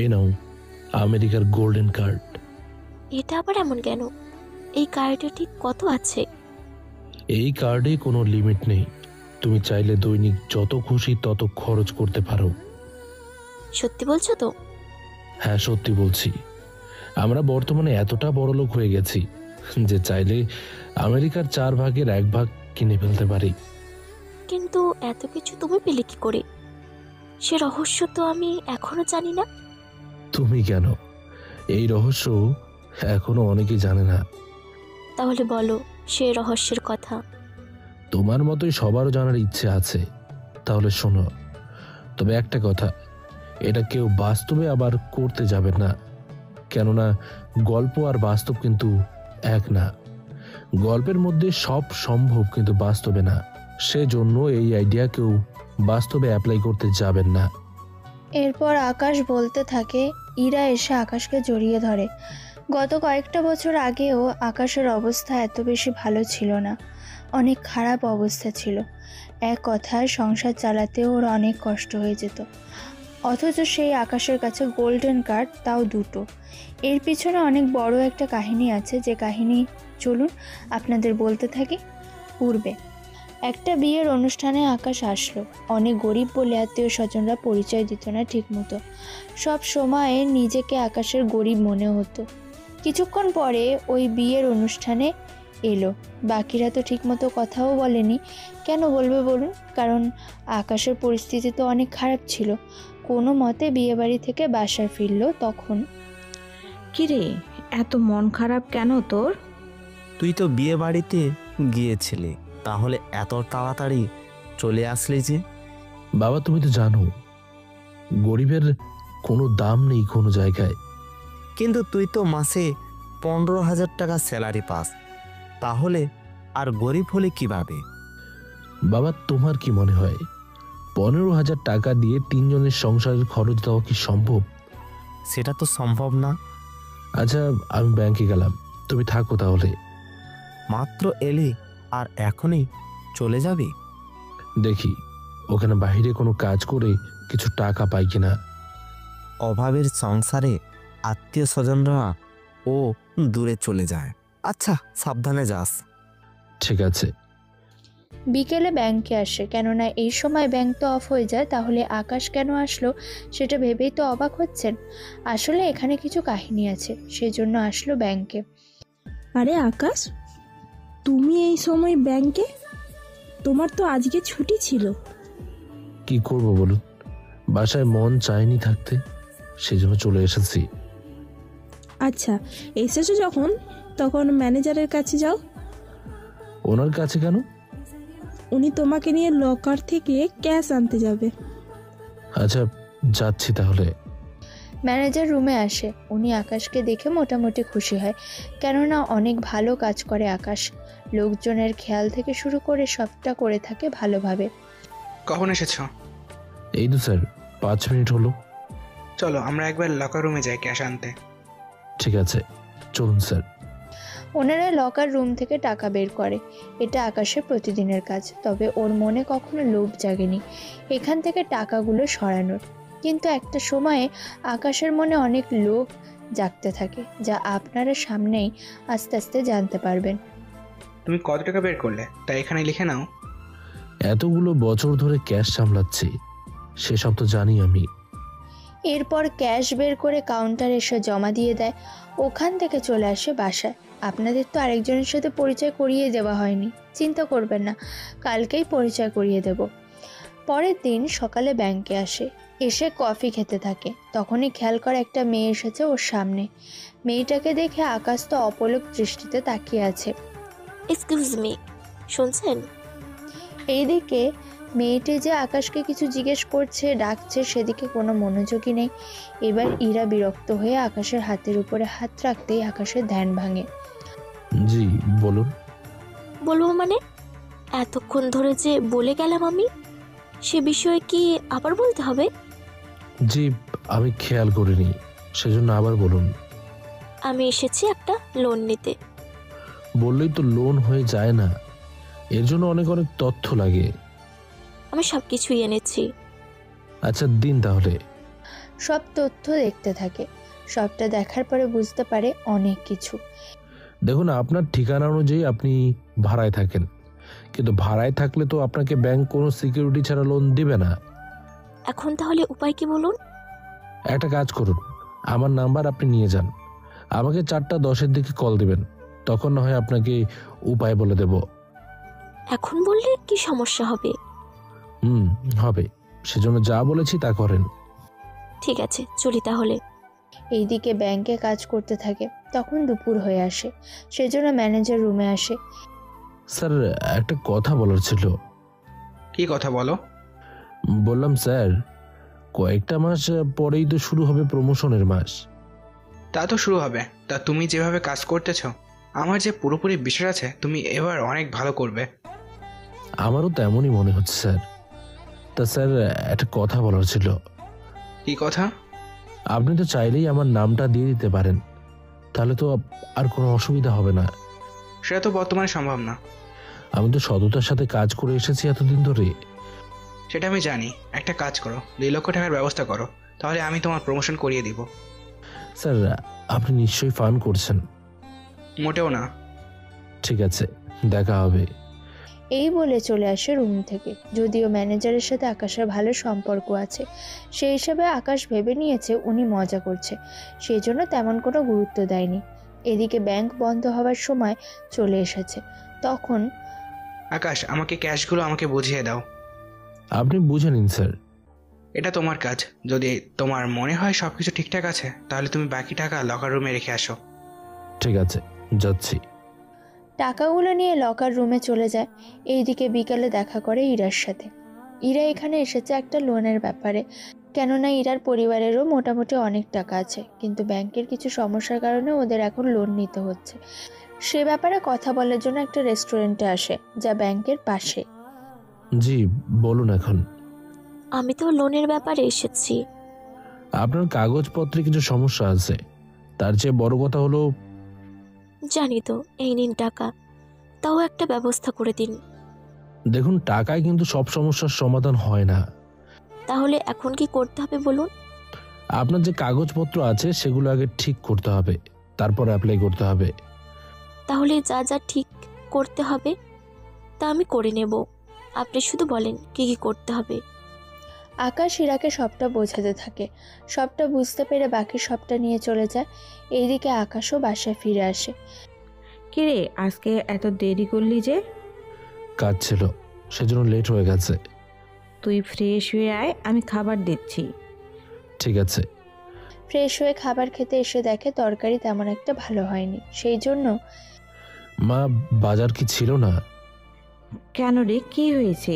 এই নাও আমেরিকার golden card. এটা আবার এমন কেন? এই কার্ডে ঠিক কত আছে? এই কার্ডে কোনো লিমিট নেই, তুমি চাইলে দৈনিক যত খুশি তত খরচ করতে পারো। সত্যি বলছো তো? হ্যাঁ, সত্যি বলছি। আমরা বর্তমানে এতটা বড়লোক হয়ে গেছি যে চাইলে আমেরিকার 1/4 কিনে ফেলতে পারি। কিন্তু এত কিছু তুমি পেলে কি করে? সে রহস্য তো আমি এখনো জানি না। তুমি কেন, এই রহস্য এখনো অনেকেই জানে না। তাহলে বলো সে রহস্যের কথা। তোমার মতোই সবারও জানার ইচ্ছে আছে, তাহলে শোনো। তবে একটা কথা, এটা কেউ বাস্তবে আবার করতে যাবে না, কেননা গল্প আর বাস্তব কিন্তু এক না। গল্পের মধ্যে সব সম্ভব কিন্তু বাস্তবে না, সেজন্য এই আইডিয়া কেউ বাস্তবে অ্যাপ্লাই করতে যাবেন না। এরপর আকাশ বলতে থাকে, ইরা এসে আকাশকে জড়িয়ে ধরে। গত কয়েকটা বছর আগেও আকাশের অবস্থা এত বেশি ভালো ছিল না, অনেক খারাপ অবস্থা ছিল। এক কথায় সংসার চালাতে ওর অনেক কষ্ট হয়ে যেত। অথচ সেই আকাশের কাছে গোল্ডেন কার্ড, তাও দুটো। এর পিছনে অনেক বড় একটা কাহিনী আছে, যে কাহিনী চলুন আপনাদের বলতে থাকি। পূর্বে একটা বিয়ের অনুষ্ঠানে আকাশ আসলো। অনেক গরিব বলে আত্মীয় স্বজনরা পরিচয় দিত না ঠিকমতো। সব সময় নিজেকে আকাশের গরিব মনে হতো। কিছুক্ষণ পরে ওই বিয়ের অনুষ্ঠানে এলো। বাকিরা তো ঠিকমতো কথাও বলেনি। কেন বলবে বলুন? কারণ আকাশের পরিস্থিতি তো অনেক খারাপ ছিল। কোনো মতে বিয়েবাড়ি থেকে বাসায় ফিরল। তখন কিরে, এত মন খারাপ কেন তোর? তুই তো বিয়ে বাড়িতে গিয়েছিলি, তাহলে এত তাড়াতাড়ি চলে আসলি যে? বাবা, তুমি তো জানো গরিবের কোনো দাম নেই কোনো জায়গায়। কিন্তু তুই তো মাসে 15,000 টাকা স্যালারি পাস, তাহলে আর গরিব হলে কিভাবে? বাবা, তোমার কি মনে হয় 15,000 টাকা দিয়ে 3 জনের সংসারের খরচ দেওয়া কি সম্ভব? সেটা তো সম্ভব না। আচ্ছা, আমি ব্যাংকে গেলাম, তুমি থাকো তাহলে। মাত্র এলি আর এখনই চলে যাবি? দেখি ওখানে বাইরে কোনো কাজ করে কিছু টাকা পাই কিনা। অভাবের সংসারে আত্মীয় স্বজনরা ও দূরে চলে যায়। আচ্ছা, সাবধানে যাস। ঠিক আছে। বিকেলে ব্যাংকে আসে, কেননা এই সময় ব্যাংক তো অফ হয়ে যায়। তাহলে আকাশ কেন আসলো সেটা ভেবেই তো অবাক হচ্ছেন। আসলে এখানে কিছু কাহিনী আছে, সেজন্য আসলো ব্যাংকে। আরে আকাশ, তুমি এই সময় ব্যাংকে? তোমার তো আজকে ছুটি ছিল। কি করব বলুন, বাসায় মন চায়নি থাকতে, সেজন্য চলে এসেছি। আচ্ছা, এসেছো যখন, তখন ম্যানেজারের কাছে যাও। ওনার কাছে কেন? উনি তোমাকে নিয়ে লকার থেকে ক্যাশ আনতে যাবে। আচ্ছা, যাচ্ছি তাহলে। ম্যানেজার রুমে আসে। উনি আকাশকে দেখে মোটামুটি খুশি হয়, কেননা অনেক ভালো কাজ করে আকাশ। লোকজনের খেয়াল থেকে শুরু করে সবটা করে থাকে ভালোভাবে। কখন এসেছো? এই তো স্যার, 5 মিনিট হলো। চলো আমরা একবার লকার রুমে যাই ক্যাশ আনতে। ঠিক আছে, চলুন স্যার। ওনারা লকার রুম থেকে টাকা বের করে। এটা আকাশের প্রতিদিনের কাজ, তবে ওর মনে কখনো লোভ জাগেনি এখান থেকে টাকাগুলো সরানোর। কিন্তু একটা সময়ে আকাশের মনে অনেক লোভ জাগতে থাকে, যা আপনারা সামনেই আস্তে আস্তে জানতে পারবেন। তুমি কত টাকা বের করলে তা এখানে লিখে নাও। এতগুলো বছর ধরে ক্যাশ সামলাচ্ছি, সেসব তো জানি আমি। এরপর ক্যাশ বের করে কাউন্টারে এসে জমা দিয়ে দেয়। ওখান থেকে চলে আসে বাসায়। আপনাদের তো আরেকজনের সাথে পরিচয় করিয়ে দেওয়া হয়নি, চিন্তা করবেন না, কালকেই পরিচয় করিয়ে দেব। পরের দিন সকালে ব্যাংকে আসে। এসে কফি খেতে থাকে। তখনই খেয়াল করে একটা মেয়ে এসেছে ওর সামনে। মেয়েটাকে দেখে আকাশ তো অপলক দৃষ্টিতে তাকিয়ে আছে। এক্সকিউজ মি, শুনছেন? এইদিকে মেয়েটি যে আকাশকে কিছু জিজ্ঞেস করছে, ডাকছে, সেদিকে কোনো মনোযোগই নেই। এবার ইরা বিরক্ত হয়ে আকাশের হাতের উপরে হাত রাখতেই আকাশের ধ্যান ভাঙে। জি বলুন। বলবো মানে? এতক্ষণ ধরে যে বলে গেলাম আমি, সে বিষয়ে কি আবার বলতে হবে? জি, আমি খেয়াল করিনি, সেজন্য আবার বলুন। আমি এসেছি একটা লোন নিতে। বললেই তো লোন হয়ে যায় না, এর জন্য অনেক অনেক তথ্য লাগে। আমি সব কিছুই এনেছি। আচ্ছা দিন তাহলে। সব তথ্য দেখতে থাকে। সবটা দেখার পরে বুঝতে পারে অনেক কিছু। দেখুন, আপনার ঠিকানা অনুযায়ী আপনি ভাড়ায় থাকেন, কিন্তু ভাড়ায় থাকলে তো আপনাকে ব্যাংক কোনো সিকিউরিটি ছাড়া লোন দিবে না। এখন তাহলে উপায় কি বলুন? একটা কাজ করুন, আমার নাম্বার আপনি নিয়ে যান, আমাকে 4:10 দিকে কল দিবেন, তখন না হয় আপনাকে উপায় বলে দেব। এখন বললে কি সমস্যা হবে? হবে, সেজন্য যা বলেছি তা করেন। ঠিক আছে, চলি তাহলে। এইদিকে ব্যাংকে কাজ করতে থাকে। তখন দুপুর হয়ে আসে, সেজন্য ম্যানেজার রুমে আসে। স্যার, একটা কথা বলার ছিল। কি কথা বলো? বললাম স্যার, কয়েকটা মাস পরেই তো শুরু হবে প্রমোশনের মাস। তা তো শুরু হবে। তা তুমি যেভাবে কাজ করতেছ, আমার যে পুরোপুরি বিশ্বাস আছে তুমি এবার অনেক ভালো করবে। আমারও তেমনই মনে হচ্ছে স্যার। তা স্যার, একটা কথা বলার ছিল। কি কথা? আপনি তো চাইলেই আমার নামটা দিয়ে দিতে পারেন, তাহলে তো আর কোনো অসুবিধা হবে না। সেটা তো বর্তমানে সম্ভব না। আমি তো সততার সাথে কাজ করে এসেছি এতদিন ধরে। সেটা আমি জানি। একটা কাজ করো, 2 লক্ষ টাকার ব্যবস্থা করো, তাহলে আমি তোমার প্রমোশন করিয়ে দিব। স্যার, আপনি নিশ্চয়ই ফান করছেন। মোটেও না। ঠিক আছে, দেখা হবে। এই বলে চলে আসে রুম থেকে। যদিও ম্যানেজারের সাথে আকাশের ভালো সম্পর্ক আছে, সেই হিসাবে আকাশ ভেবে নিয়েছে উনি মজা করছে, সেই জন্য তেমন কোনো গুরুত্ব দেয়নি। এদিকে ব্যাংক বন্ধ হওয়ার সময় চলে এসেছে। তখন আকাশ, আমাকে ক্যাশগুলো আমাকে বুঝিয়ে দাও। আপনি বুঝে নিন স্যার। এটা তোমার কাজ। যদি তোমার মনে হয় সবকিছু ঠিকঠাক আছে, তাহলে তুমি বাকি টাকা লকার রুমে রেখে আসো। ঠিক আছে, যাচ্ছি। টাকাগুলো নিয়ে লকার রুমে চলে যায়। এইদিকে বিকালে দেখা করে ইরার সাথে। ইরা এখানে এসেছে একটা লোনের ব্যাপারে, কেননা ইরার পরিবারেরও মোটামুটি অনেক টাকা আছে, কিন্তু ব্যাংকের কিছু সমস্যার কারণে ওদের এখন লোন নিতে হচ্ছে। সে ব্যাপারে কথা বলার জন্য একটা রেস্টুরেন্টে আসে, যা ব্যাংকের পাশে। জি, বলুন এখন। আমি তো লোনের ব্যাপারে এসেছি। আপনার কাগজপত্রে কিছু সমস্যা আছে, তার চেয়ে বড় কথা হলো। জানি তো, এই নিন টাকা, তাও একটা ব্যবস্থা করে দিন। দেখুন, টাকায় কিন্তু সব সমস্যার সমাধান হয় না। তাহলে এখন কি করতে হবে বলুন? আপনার যে কাগজপত্র আছে সেগুলো আগে ঠিক করতে হবে, তারপর অ্যাপ্লাই করতে হবে। তাহলে যা যা ঠিক করতে হবে তা আমি করে নেব। আপনি শুধু বলেন কি কি করতে হবে। আকাশ ইরাকে সবটা বোঝাতে থাকে। সবটা বুঝতে পেরে বাকি সবটা নিয়ে চলে যায়। এইদিকে আকাশও বাসায় ফিরে আসে। কিরে, আজকে এত দেরি করলি যে? কাজ ছিল, সেজন্য লেট হয়ে গেছে। তুই ফ্রেশ হয়ে আয়, আমি খাবার দিচ্ছি। ঠিক আছে। ফ্রেশ হয়ে খাবার খেতে এসে দেখে তরকারি তেমন একটা ভালো হয়নি, সেই জন্য মা, বাজার কি ছিল না? কেন রে, কি হয়েছে?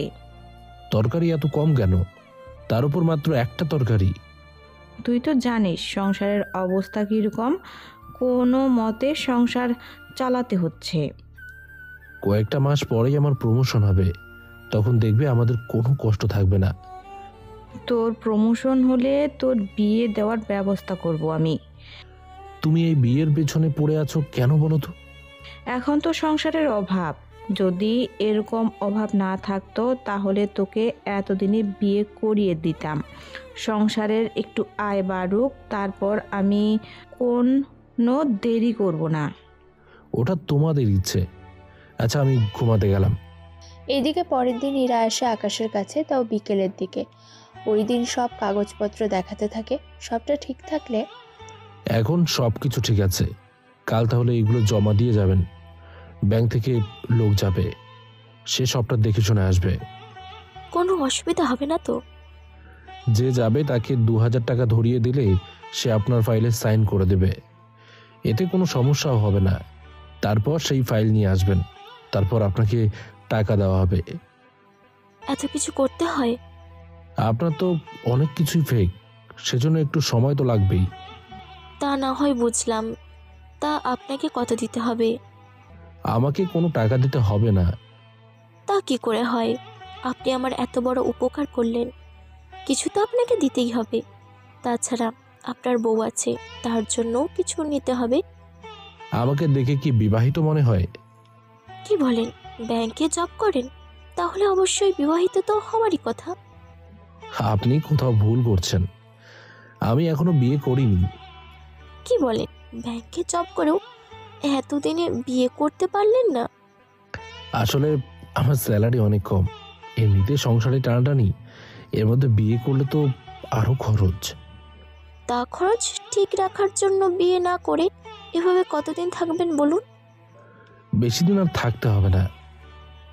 তরকারি এত কম কেন? তার উপর মাত্র একটা তরকারি। তুই তো জানিস সংসারের অবস্থা কীরকম, কোনো মতে সংসার চালাতে হচ্ছে। কয়েকটা মাস পরেই আমার প্রমোশন হবে, তখন দেখবে আমাদের কোনো কষ্ট থাকবে না। তোর প্রমোশন হলে তোর বিয়ে দেওয়ার ব্যবস্থা করব আমি। তুমি এই বিয়ের পেছনে পড়ে আছো কেন বলো তো? এখন তো সংসারের অভাব, যদি এরকম অভাব না থাকতো তাহলে তোকে এতদিনে বিয়ে করিয়ে দিতাম। সংসারের একটু আয় বাড়ুক, তারপর আমি কোনো দেরি করব না। ওটা তোমাদের ইচ্ছে। আচ্ছা, আমি ঘুমাতে গেলাম। এইদিকে পরের দিন ইরা আসে আকাশের কাছে, তাও বিকেলের দিকে। ওই দিন সব কাগজপত্র দেখাতে থাকে। সবটা ঠিক থাকলে এখন সব কিছু ঠিক আছে, কাল তাহলে এগুলো জমা দিয়ে যাবেন। ব্যাংক থেকে লোক যাবে, সে সবটা দেখে শুনে আসবে। কোনো অসুবিধা হবে না তো? যে যাবে তাকে 2000 টাকা ধরিয়ে দিলে সে আপনার ফাইলে সাইন করে দেবে, এতে কোনো সমস্যাও হবে না। তারপর সেই ফাইল নিয়ে আসবেন, তারপর আপনাকে টাকা দেওয়া হবে। এত কিছু করতে হয়? আপনার তো অনেক কিছুই ফেক, সেজন্য একটু সময় তো লাগবেই। তা না হয় বুঝলাম, তা আপনাকে কত দিতে হবে? আমাকে কোনো টাকা দিতে হবে না। তা কি করে হয়? আপনি আমার এত বড় উপকার করলেন, কিছু তো আপনাকে দিতেই হবে। তাছাড়া আপনার বউ আছে, তার জন্য কিছু নিতে হবে। আমাকে দেখে কি বিবাহিত মনে হয়? কি বলেন, ব্যাংকে জব করেন? তাহলে অবশ্যই বিবাহিত তো হওয়ারই কথা। আপনি কোথাও ভুল করছেন। আমি এখনো বিয়ে করিনি। কি বলেন, ব্যাংকে জব করেও এতদিনে বিয়ে করতে পারলেন না? আসলে আমার স্যালারি অনেক কম, এমনিতে সংসারে টানাটানি, এর মধ্যে বিয়ে করলে তো আরো খরচ। তা খরচ ঠিক রাখার জন্য বিয়ে না করে এভাবে কতদিন থাকবেন বলুন? বেশি দিন আর থাকতে হবে না।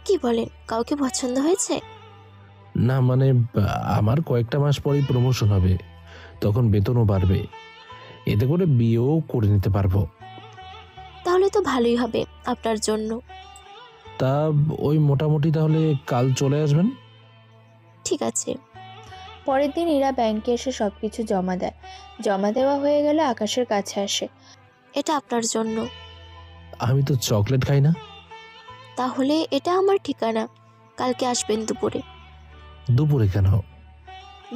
কি বলেন, কাউকে পছন্দ হয়েছে? না মানে আমার কয়েকটা মাস পরেই প্রমোশন হবে, তখন বেতনও বাড়বে, এতে করে বিয়েও করে নিতে পারবো। তাহলে তো ভালোই হবে আপনার জন্য। তা ওই মোটামুটি তাহলে কাল চলে আসবেন। ঠিক আছে। পরের দিন ইরা ব্যাংকে এসে সবকিছু জমা দেয়। জমা দেওয়া হয়ে গেলে আকাশের কাছে আসে। এটা আপনার জন্য। আমি তো চকলেট খাই না। তাহলে এটা আমার ঠিকানা, কালকে আসবেন দুপুরে। দুপুরে কেন?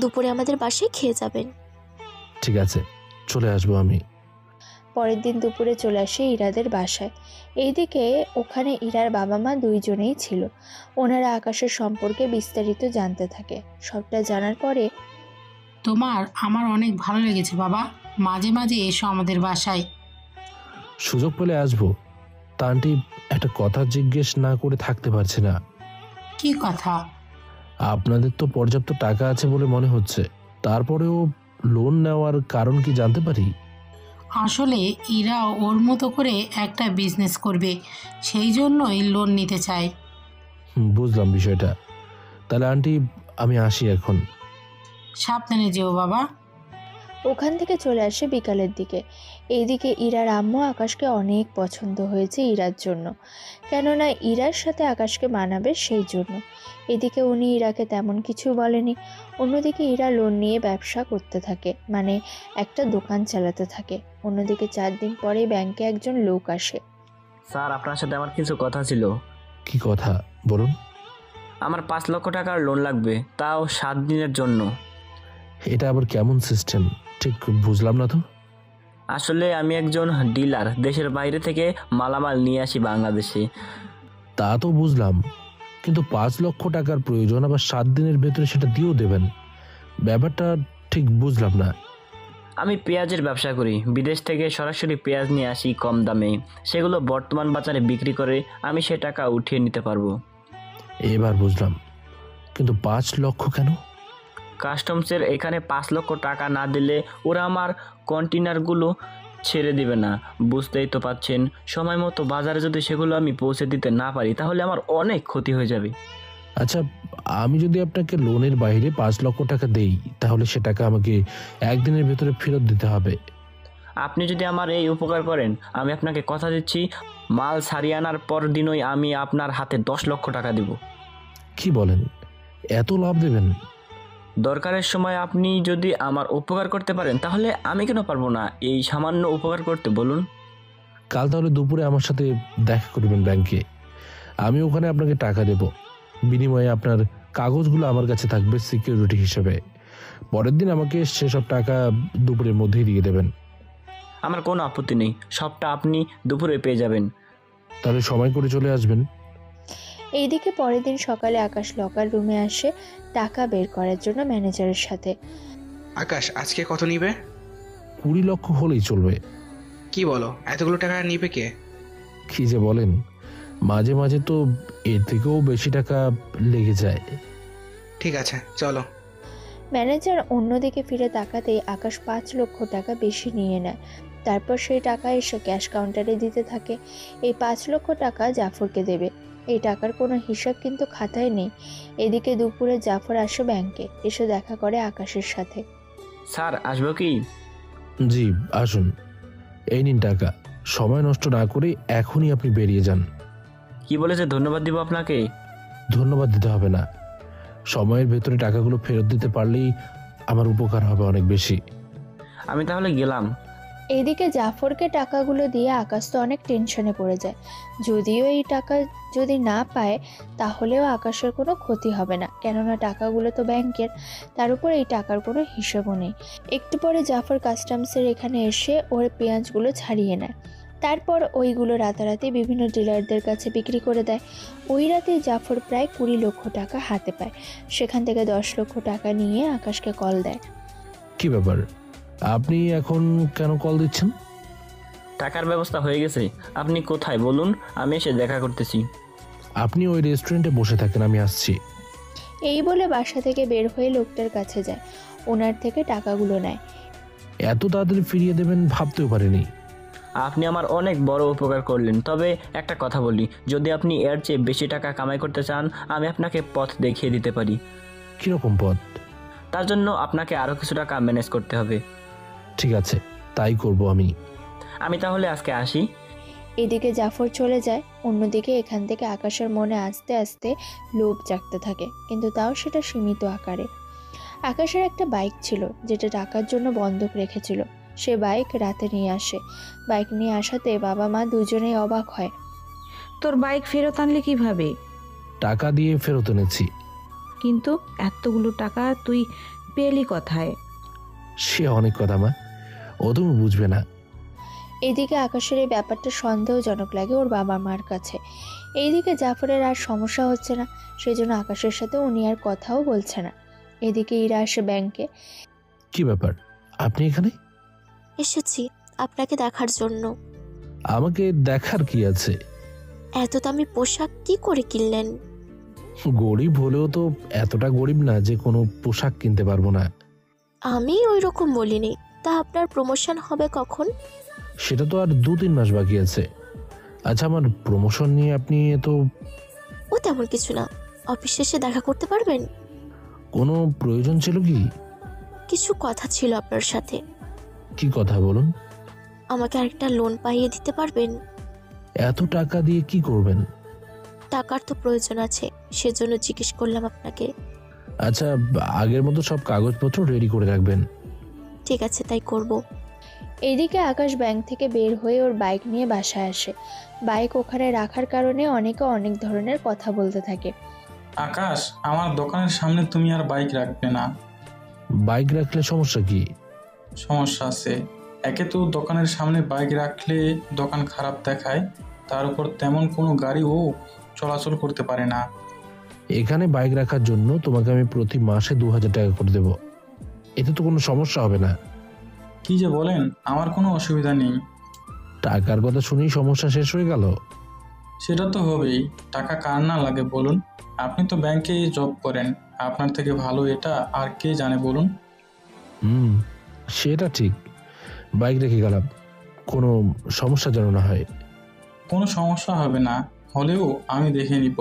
দুপুরে আমাদের বাসায় খেয়ে যাবেন। ঠিক আছে, চলে আসবো আমি। পরের দিন দুপুরে চলে আসে ইরাদের বাসায়। এইদিকে ওখানে ইরার বাবা মা দুইজনেই ছিল। ওনারা আকাশের সম্পর্কে বিস্তারিত জানতে থাকে। সবটা জানার পরে তোমার আমার অনেক ভালো লেগেছে বাবা, মাঝে মাঝে এসো আমাদের বাসায়। সুযোগ পেলে আসবো। তা আন্টি, একটা কথা জিজ্ঞেস না করে থাকতে পারছি না। কি কথা? আপনাদের তো পর্যাপ্ত টাকা আছে বলে মনে হচ্ছে, তারপরেও লোন নেওয়ার কারণ কি জানতে পারি? আসলে ইরা ওর মতো করে একটা বিজনেস করবে, সেই জন্যই লোন নিতে চায়। বুঝলাম বিষয়টা। তাহলে আন্টি, আমি আসি এখন। সাবধানে যেও বাবা। ওখান থেকে চলে আসে বিকালের দিকে। এইদিকে ইরার আম্মু আকাশকে অনেক পছন্দ হয়েছে ইরার জন্য, কেননা ইরার সাথে আকাশকে মানাবে সেই জন্য। এদিকে উনি ইরাকে তেমন কিছু বলেনি। অন্যদিকে ইরা লোন নিয়ে ব্যবসা করতে থাকে, মানে একটা দোকান চালাতে থাকে। অন্যদিকে 4 দিন পরেই ব্যাংকে একজন লোক আসে। স্যার, আপনার সাথে আমার কিছু কথা ছিল। কি কথা বলুন? আমার 5 লক্ষ টাকার লোন লাগবে, তাও 7 দিনের জন্য। এটা আবার কেমন সিস্টেম, ঠিক বুঝলাম না তো। আসলে আমি একজন ডিলার, দেশের বাইরে থেকে মালামাল নিয়ে আসি বাংলাদেশে। তা তো বুঝলাম, কিন্তু 5 লক্ষ টাকার প্রয়োজন, আবার 7 দিনের ভেতরে সেটা দিয়েও দেবেন, ব্যাপারটা ঠিক বুঝলাম না। আমি পেঁয়াজের ব্যবসা করি, বিদেশ থেকে সরাসরি পেঁয়াজ নিয়ে আসি কম দামে, সেগুলো বর্তমান বাজারে বিক্রি করে আমি সে টাকা উঠিয়ে নিতে পারবো। এবার বুঝলাম, কিন্তু 5 লক্ষ কেন? কাস্টমসের এখানে 5 লক্ষ টাকা না দিলে ওরা আমার কন্টেনারগুলো ছেড়ে দিবে না। বুঝতেই তো পাচ্ছেন, সময় মতো বাজারে যদি সেগুলো আমি পৌঁছে দিতে না পারি তাহলে আমার অনেক ক্ষতি হয়ে যাবে। আচ্ছা, আমি যদি আপনাকে লোনের বাইরে 5 লক্ষ টাকা দেই, তাহলে সে টাকা আমাকে একদিনের ভেতরে ফেরত দিতে হবে। আপনি যদি আমার এই উপকার করেন, আমি আপনাকে কথা দিচ্ছি, মাল সারিয়ে আনার পর দিনই আমি আপনার হাতে 10 লক্ষ টাকা দেব। কি বলেন, এত লাভ দেবেন? দরকারের সময় আপনি যদি আমার উপকার করতে পারেন তাহলে আমি কেন পারবো না এই সামান্য উপকার করতে, বলুন? কাল তাহলে দুপুরে আমার সাথে দেখা করবেন ব্যাংকে, আমি ওখানে আপনাকে টাকা দেব, বিনিময়ে আপনার কাগজগুলো আমার কাছে থাকবে সিকিউরিটি হিসেবে। পরের দিন আমাকে সেসব টাকা দুপুরের মধ্যেই দিয়ে দেবেন। আমার কোনো আপত্তি নেই, সবটা আপনি দুপুরে পেয়ে যাবেন। তাহলে সময় করে চলে আসবেন। এইদিকে পরের দিন সকালে আকাশ লকার রুমে আসে টাকা বের করার জন্য ম্যানেজারের সাথে। আকাশ, আজকে কত নিবে? 20 লক্ষ হলেই চলবে। কি বলো, এতগুলো টাকা নিবে কে? কি যে বলেন, মাঝে মাঝে তো এর থেকেও বেশি টাকা লেগে যায়। ঠিক আছে, চলো। ম্যানেজার অন্যদিকে ফিরে তাকাতেই আকাশ 5 লক্ষ টাকা বেশি নিয়ে নেয়। তারপর সেই টাকা এসে ক্যাশ কাউন্টারে দিতে থাকে। এই 5 লক্ষ টাকা জাফরকে দেবে। এই টাকার কোনো হিসাব কিন্তু খাতায় নেই। এদিকে দুপুরে জাফর আসে ব্যাংকে, এসে দেখা করে আকাশের সাথে। স্যার, আসবো কি? জি আসুন, এই নিন টাকা, সময় নষ্ট না করে এখনই আপনি বেরিয়ে যান। কি বলেছে ধন্যবাদ দিব আপনাকে? ধন্যবাদ দিতে হবে না, সময়ের ভেতরে টাকাগুলো ফেরত দিতে পারলেই আমার উপকার হবে অনেক বেশি। আমি তাহলে গেলাম। এইদিকে জাফরকে টাকাগুলো দিয়ে আকাশ তো অনেক টেনশনে পড়ে যায়। যদিও এই টাকা যদি না পায় তাহলেও আকাশের কোনো ক্ষতি হবে না, কেননা টাকাগুলো তো ব্যাংকের, তার উপর এই টাকার কোনো হিসেবও নেই। একটু পরে জাফর কাস্টমসের এখানে এসে ওর পেঁয়াজগুলো ছাড়িয়ে নেয়। তারপর ওইগুলো রাতারাতি বিভিন্ন ডিলারদের কাছে বিক্রি করে দেয়। ওই রাতেই জাফর প্রায় 20 লক্ষ টাকা হাতে পায়। সেখান থেকে 10 লক্ষ টাকা নিয়ে আকাশকে কল দেয়। কি ব্যাপার, আপনি এখন কেন কল দিচ্ছেন? টাকার ব্যবস্থা হয়ে গেছে। আপনি কোথায় বলুন, আমি এসে দেখা করতেছি। আপনি ওই রেস্টুরেন্টে বসে থাকেন, আমি আসছি। এই বলে বাসা থেকে বের হয়ে লোকটার কাছে যায়, ওনার থেকে টাকাগুলো নেয়। এত তাড়াতাড়ি ফিরিয়ে দেবেন ভাবতেও পারিনি। আপনি আমার অনেক বড় উপকার করলেন। তবে একটা কথা বলি, যদি আপনি এর চেয়ে বেশি টাকা কামাই করতে চান, আমি আপনাকে পথ দেখিয়ে দিতে পারি। কিরকম পথ? তার জন্য আপনাকে আরও কিছু টাকা ম্যানেজ করতে হবে। ঠিক আছে, তাই করব আমি তাহলে আজকে আসি। এদিকে জাফর চলে যায়, অন্যদিকে এখান থেকে আকাশের মনে আস্তে আস্তে লোভ জাগতে থাকে, কিন্তু তাও সেটা সীমিত আকারে। আকাশের একটা বাইক ছিল যেটা টাকার জন্য বন্ধক রেখেছিল। সে বাইক রাতে নিয়ে আসে। বাইক নিয়ে আসাতে বাবা মা দুজনেই অবাক হয়। তোর বাইক ফেরত আনলি কিভাবে? টাকা দিয়ে ফেরত এনেছি। কিন্তু এতগুলো টাকা তুই পেলি কোথায়? সে অনেক কথা মা, ও তুমি বুঝবে না। এইদিকে আকাশের এই ব্যাপারটা সন্দেহজনক লাগে ওর বাবা মার কাছে। এইদিকে জাফরের আর সমস্যা হচ্ছে না, সেজন্য আকাশের সাথে উনি আর কথাও বলছে না। এদিকে ইরা আসে ব্যাংকে। কি ব্যাপার, আপনি এখানে? এসেছি আপনাকে দেখার জন্য। আমাকে দেখার কি আছে? এত দামি পোশাক কি করে কিনলেন? গরিব হলেও তো এতটা গরিব না যে কোনো পোশাক কিনতে পারবো না। আমি ওই রকম বলিনি। তা আপনার প্রমোশন হবে কখন? সেটা তো আর 2-3 মাস বাকি আছে। আচ্ছা, আমার প্রমোশন নিয়ে আপনি ও তেমন কিছু না, অফিস শেষে দেখা করতে পারবেন? কোনো প্রয়োজন ছিল কি? কিছু কথা ছিল আপনার সাথে। কি কথা বলুন? আমাকে আরেকটা লোন পাইয়ে দিতে পারবেন? এত টাকা দিয়ে কি করবেন? টাকার তো প্রয়োজন আছে, সেজন্য জিজ্ঞেস করলাম আপনাকে। আচ্ছা, আগের মতো সব কাগজপত্র রেডি করে রাখবেন। ঠিক আছে, তাই করব। এইদিকে আকাশ ব্যাংক থেকে বের হয়ে ওর বাইক নিয়ে বাসায় আসে। বাইক ওখানে রাখার কারণে অনেকে অনেক ধরনের কথা বলতে থাকে। আকাশ, আমার দোকানের সামনে তুমি আর বাইক রাখবে না। বাইক রাখলে সমস্যা কি? সমস্যা আছে। একে তো দোকানের সামনে বাইক রাখলে দোকান খারাপ দেখায়, তার উপর তেমন কোনো গাড়িও চলাচল করতে পারে না। এখানে বাইক রাখার জন্য তোমাকে আমি প্রতি মাসে 2000 টাকা করে দেব। এতে তো কোনো সমস্যা হবে না। কি যে বলেন, আমার কোনো অসুবিধা নেই। টাকার কথা শুনেই সমস্যা শেষ হয়ে গেল? সেটা তো হবেই, টাকা কার না লাগে বলুন? আপনি তো ব্যাংকে জব করেন, আপনার থেকে ভালো এটা আর কে জানে বলুন? সেটা ঠিক। বাইক রেখে গেলাম, কোনো সমস্যা যেন না হয়। কোনো সমস্যা হবে না, হলেও আমি দেখে নিব।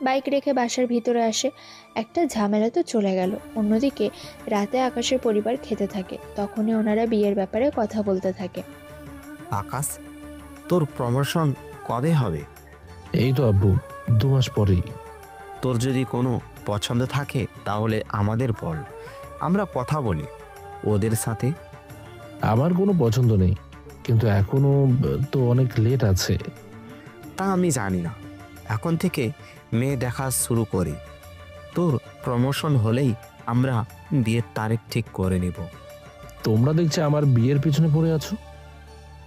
বাইক রেখে বাসার ভিতরে আসে। একটা ঝামেলা তো চলে গেল। অন্যদিকে রাতে আকাশের পরিবার খেতে থাকে, তখনই ওনারা বিয়ের ব্যাপারে কথা বলতে থাকে। আকাশ, তোর প্রমোশন কবে হবে? এই তো আব্বু, 2 মাস পরেই। তোর যদি কোনো পছন্দ থাকে তাহলে আমাদের বল, আমরা কথা বলি ওদের সাথে। আমার কোনো পছন্দ নেই, কিন্তু এখনো তো অনেক লেট আছে। তা আমি জানি না, এখন থেকে মেয়ে দেখা শুরু করি। তোর প্রমোশন হলেই আমরা বিয়ের তারিখ ঠিক করে নেব। তোমরা দেখছি আমার বিয়ের পিছনে পড়ে আছো।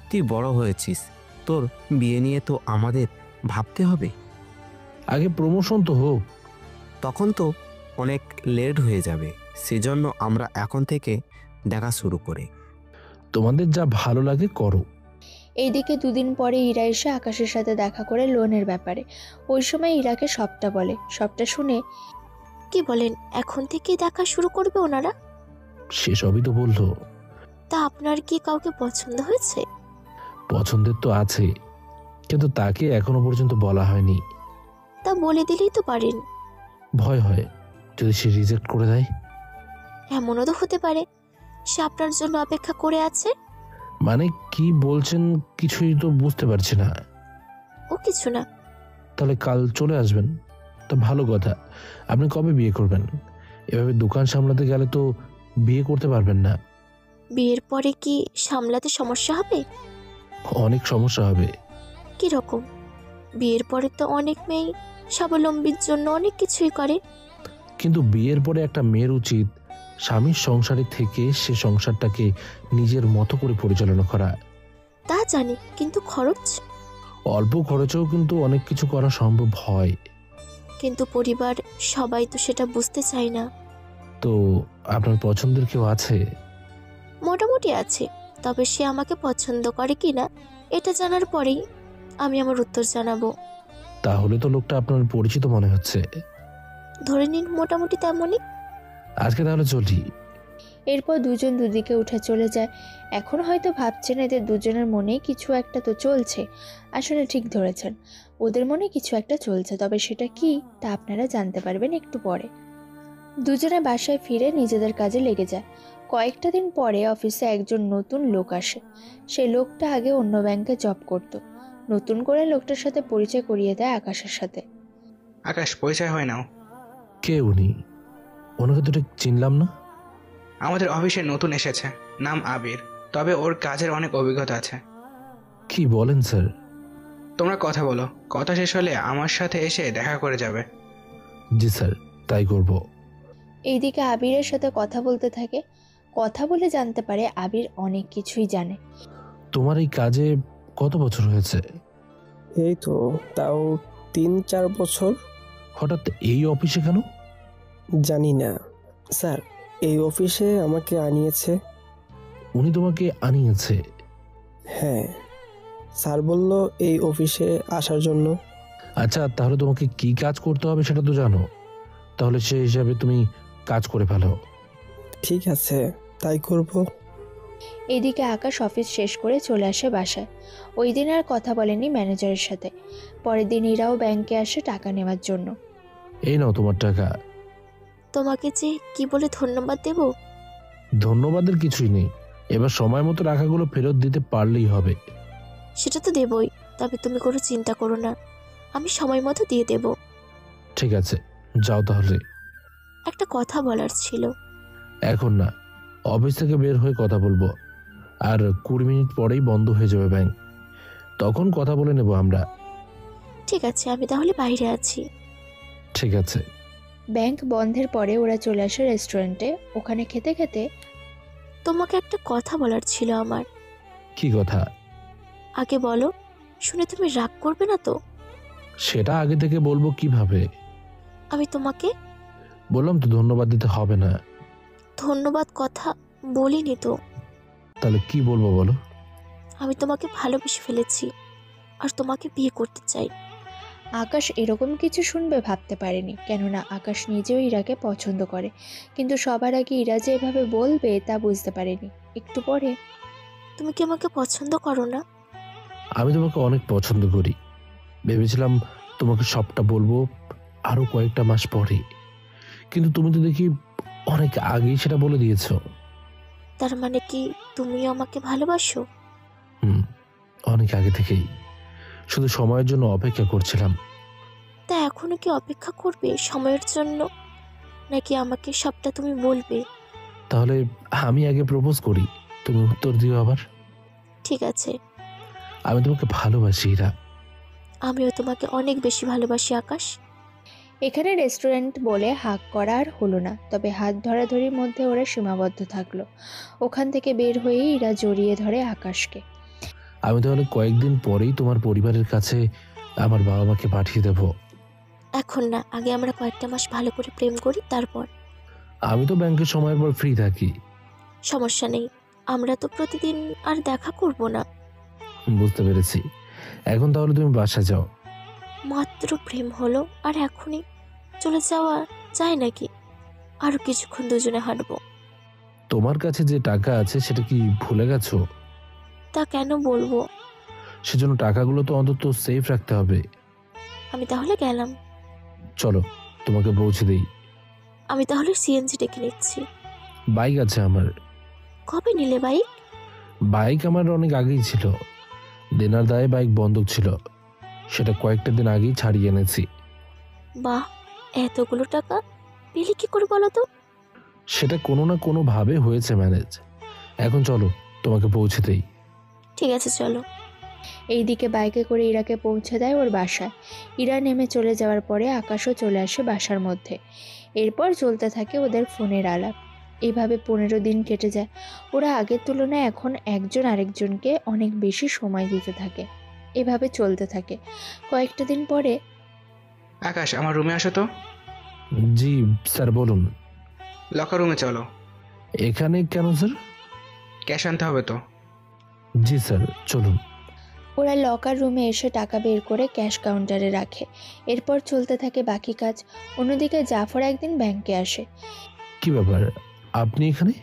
তুই বড় হয়েছিস, তোর বিয়ে নিয়ে তো আমাদের ভাবতে হবে। আগে প্রমোশন তো হোক। তখন তো অনেক লেট হয়ে যাবে, সেজন্য আমরা এখন থেকে দেখা শুরু করি। তোমাদের যা ভালো লাগে করো। এইদিকে 2 দিন পরে ইরা এসে আকাশের সাথে দেখা করে লোনের ব্যাপারে। ওই সময় ইরাকে সবটা বলে। সবটা শুনে, কি বলেন, এখন থেকে দেখা শুরু করবে ওনারা? সেসবই তো বললো। তা আপনার কি কাউকে পছন্দ হয়েছে? পছন্দের তো আছে, কিন্তু তাকে এখনো পর্যন্ত বলা হয়নি। তা বলে দিলেই তো পারেন। ভয় হয় যদি সে রিজেক্ট করে দেয়। এমনও তো হতে পারে সে আপনার জন্য অপেক্ষা করে আছে। মানে কি বলছেন কিছুই তো বুঝতে পারছি না। ও কিছু না। তাহলে কাল চলে আসবেন? তা ভালো কথা। আপনি কবে বিয়ে করবেন? এভাবে দোকান সামলাতে গেলে তো বিয়ে করতে পারবেন না। বিয়ের পরে কি সামলাতে সমস্যা হবে? অনেক সমস্যা হবে। কি রকম? বিয়ের পরে তো অনেক মেয়ে স্বাবলম্বীর জন্য অনেক কিছুই করে। কিন্তু বিয়ের পরে একটা মেয়ের উচিত স্বামীর সংসারে থেকে সে সংসারটাকে নিজের মতো করে পরিচালনা করা। তা জানি, কিন্তু খরচ? অল্প খরচেও কিন্তু অনেক কিছু করা সম্ভব হয়। কিন্তু পরিবার সবাই তো সেটা বুঝতে চায় না। তো আপনার পছন্দের কেউ আছে? মোটামুটি আছে, তবে সে আমাকে পছন্দ করে কি না এটা জানার পরেই আমি আমার উত্তর জানাবো। তাহলে তো লোকটা আপনার পরিচিত মনে হচ্ছে। ধরে নিন মোটামুটি তেমনই। আজকে তাহলে চলি। এরপর দুজন দুদিকে উঠে চলে যায়। এখন হয়তো ভাবছেন এদের দুজনের মনে কিছু একটা তো চলছে। আসলে ঠিক ধরেছেন, ওদের মনে কিছু একটা চলছে, তবে সেটা কি তা আপনারা জানতে পারবেন একটু পরে। দুজনে বাসায় ফিরে নিজেদের কাজে লেগে যায়। কয়েকটা দিন পরে অফিসে একজন নতুন লোক আসে। সেই লোকটা আগে অন্য ব্যাংকে জব করত। নতুন করে লোকটার সাথে পরিচয় করিয়ে দেয় আকাশের সাথে। আকাশ, পরিচয় হয় নাও। কে উনি? ওনাকে তো ঠিক চিনলাম না। আমাদের অফিসে নতুন এসেছে, নাম আবির, তবে ওর কাজের অনেক অভিজ্ঞতা আছে। কি বলেন স্যার? তোমরা কথা বলো, কথা শেষ হলে আমার সাথে এসে দেখা করে যাবে। জি স্যার, তাই করব। এইদিকে আবিরের সাথে কথা বলতে থাকে। কথা বলে জানতে পারে আবির অনেক কিছুই জানে। তোমার এই কাজে কত বছর হয়েছে? এই তো তাও 3-4 বছর। হঠাৎ এই অফিসে কেন? জানি না স্যার, এই অফিসে আমাকে আনিয়েছে। উনি তোমাকে আনিয়েছে? হ্যাঁ, স্যার বলল এই অফিসে আসার জন্য। আচ্ছা, তাহলে তোমাকে কি কাজ করতে হবে সেটা তো জানো, তাহলে সেই হিসাবে তুমি কাজ করে ফেলো। ঠিক আছে, তাই করব। এদিকে আকাশ অফিস শেষ করে চলে আসে বাসায়। ওই দিন আর কথা বলেনি ম্যানেজারের সাথে। পরের দিন ইরাও ব্যাংকে আসে টাকা নেওয়ার জন্য। এই নাও তোমার টাকা। তোমাকে যে কি বলে ধন্যবাদ দেব? ধন্যবাদের কিছুই নেই, এবার সময় মতো টাকাগুলো ফেরত দিতে পারলেই হবে। সেটা তো দেবই, তবে তুমি কোনো চিন্তা করো না, আমি সময় মতো দিয়ে দেব। ঠিক আছে, যাও তাহলে। একটা কথা বলার ছিল। এখন না, অফিস থেকে বের হয়ে কথা বলবো। আর 20 মিনিট পরেই বন্ধ হয়ে যাবে ব্যাংক, তখন কথা বলে নেব আমরা। ঠিক আছে, আমি তাহলে বাইরে আছি। ঠিক আছে। ব্যাংক বন্ধের পরে ওরা চলে আসে রেস্টুরেন্টে। ওখানে খেতে খেতে তোমাকে একটা কথা বলার ছিল আমার। কি কথা? আগে বলো, শুনে তুমি রাগ করবে না তো? সেটা আগে থেকে বলবো কিভাবে? আমি তোমাকে বললাম তো ধন্যবাদ দিতে হবে না। ধন্যবাদ কথা বলিনি তো। তাহলে কি বলবো বলো? আমি তোমাকে ভালোবেসে ফেলেছি আর তোমাকে বিয়ে করতে চাই। আকাশ এরকম কিছু শুনবে ভাবতে পারেনি, কেননা আকাশ নিজেও ইরাকে পছন্দ করে। কিন্তু সবার আগে ইরা যে এভাবে বলবে তা বুঝতে পারেনি। একটু পরে, তুমি কি আমাকে পছন্দ করো না? আমি তোমাকে অনেক পছন্দ করি। ভেবেছিলাম তোমাকে সবটা বলবো আরো কয়েকটা মাস পরে, কিন্তু তুমি তো দেখি অনেক আগেই সেটা বলে দিয়েছো। তার মানে কি তুমিও আমাকে ভালোবাসো? অনেক আগে থেকেই, শুধু সময়ের জন্য অপেক্ষা করছিলাম। তা এখনো কি অপেক্ষা করবে সময়ের জন্য, নাকি আমাকে সবটা তুমি বলবে? তাহলে আমি আগে প্রপোজ করি, তুমি উত্তর দিও আবার। ঠিক আছে। আমি তোমাকে ভালোবাসি ইরা। আমিও তোমাকে অনেক বেশি ভালোবাসি আকাশ। এখানে রেস্টুরেন্ট বলে হাঁক করা আর হলো না, তবে হাত ধরাধরির মধ্যে ওরা সীমাবদ্ধ থাকলো। ওখান থেকে বের হয়েই ইরা জড়িয়ে ধরে আকাশকে। আমি তাহলে কয়েকদিন পরেই তোমার পরিবারের কাছে আমার বাবা মাকে পাঠিয়ে দেব। এখন না, আগে আমরা কয়েকটা মাস ভালো করে প্রেম করি, তারপর। আমি তো ব্যাংকের সময়ের পর ফ্রি থাকি। সমস্যা নেই, আমরা তো প্রতিদিন আর দেখা করব না। বুঝতে পেরেছি। এখন তাহলে তুমি বাসা যাও। মাত্র প্রেম হলো আর এখনই চলে যাওয়া যায় নাকি? আরো কিছুক্ষণ দুজনে হাঁটবো। তোমার কাছে যে টাকা আছে সেটা কি ভুলে গেছো? তা কেন বলবো? সেজন্য টাকাগুলো তো অন্তত সেফ রাখতে হবে। আমি তাহলে গেলাম। চলো তোমাকে পৌঁছে দেই। আমি তাহলে সিএনজি ডেকে নিচ্ছি। বাইক আছে আমার। কবে নিলে বাইক? বাইক আমার অনেক আগেই ছিল, দেনার দায়ে বাইক বন্ধক ছিল, সেটা কয়েকটা দিন আগেই ছাড়িয়ে এনেছি। বাহ, এতগুলো টাকা পেলে কি করে বলো তো? সেটা কোনো না কোনো ভাবে হয়েছে ম্যানেজ। এখন চলো তোমাকে পৌঁছে দেই। ঠিক আছে, চলো। এইদিকে বাইকে করে ইরাকে পৌঁছে দেয় ওর বাসায়। ইরা নেমে চলে যাওয়ার পরে আকাশও চলে আসে বাসার মধ্যে। এরপর চলতে থাকে ওদের ফোনের আলাপ। এইভাবে 15 দিন কেটে যায়। ওরা আগের তুলনায় এখন একজন আরেকজনকে অনেক বেশি সময় দিতে থাকে। এভাবে চলতে থাকে। কয়েকটা দিন পরে, আকাশ, আমার রুমে আসো তো। জি স্যার, বলুন। লকার রুমে চলো। এখানে কেন স্যার? ক্যাশ আনতে হবে তো। জি স্যার, চলুন। ওরা লকার রুমে এসে টাকা বের করে ক্যাশ কাউন্টারে রাখে। এরপর চলতে থাকে বাকি কাজ। অন্যদিকে জাফর একদিন ব্যাংকে আসে। কি ব্যাপার, আপনি এখানে?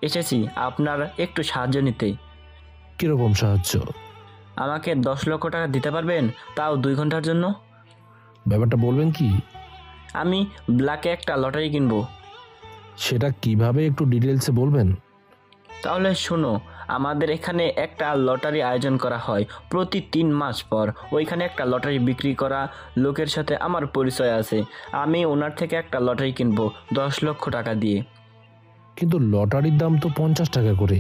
এসেছি আপনার একটু সাহায্য নিতে। কিরকম সাহায্য? আমাকে 10 লক্ষ টাকা দিতে পারবেন, তাও 2 ঘন্টার জন্য? ব্যাপারটা বলবেন কি? আমি ব্ল্যাকে একটা লটারি কিনবো। সেটা কিভাবে, একটু ডিটেলসে বলবেন? তাহলে শোনো, আমাদের এখানে একটা লটারি আয়োজন করা হয় প্রতি 3 মাস পর। ওইখানে একটা লটারি বিক্রি করা লোকের সাথে আমার পরিচয় আছে। আমি ওনার থেকে একটা লটারি কিনবো 10 লক্ষ টাকা দিয়ে। কিন্তু লটারির দাম তো 50 টাকা করে।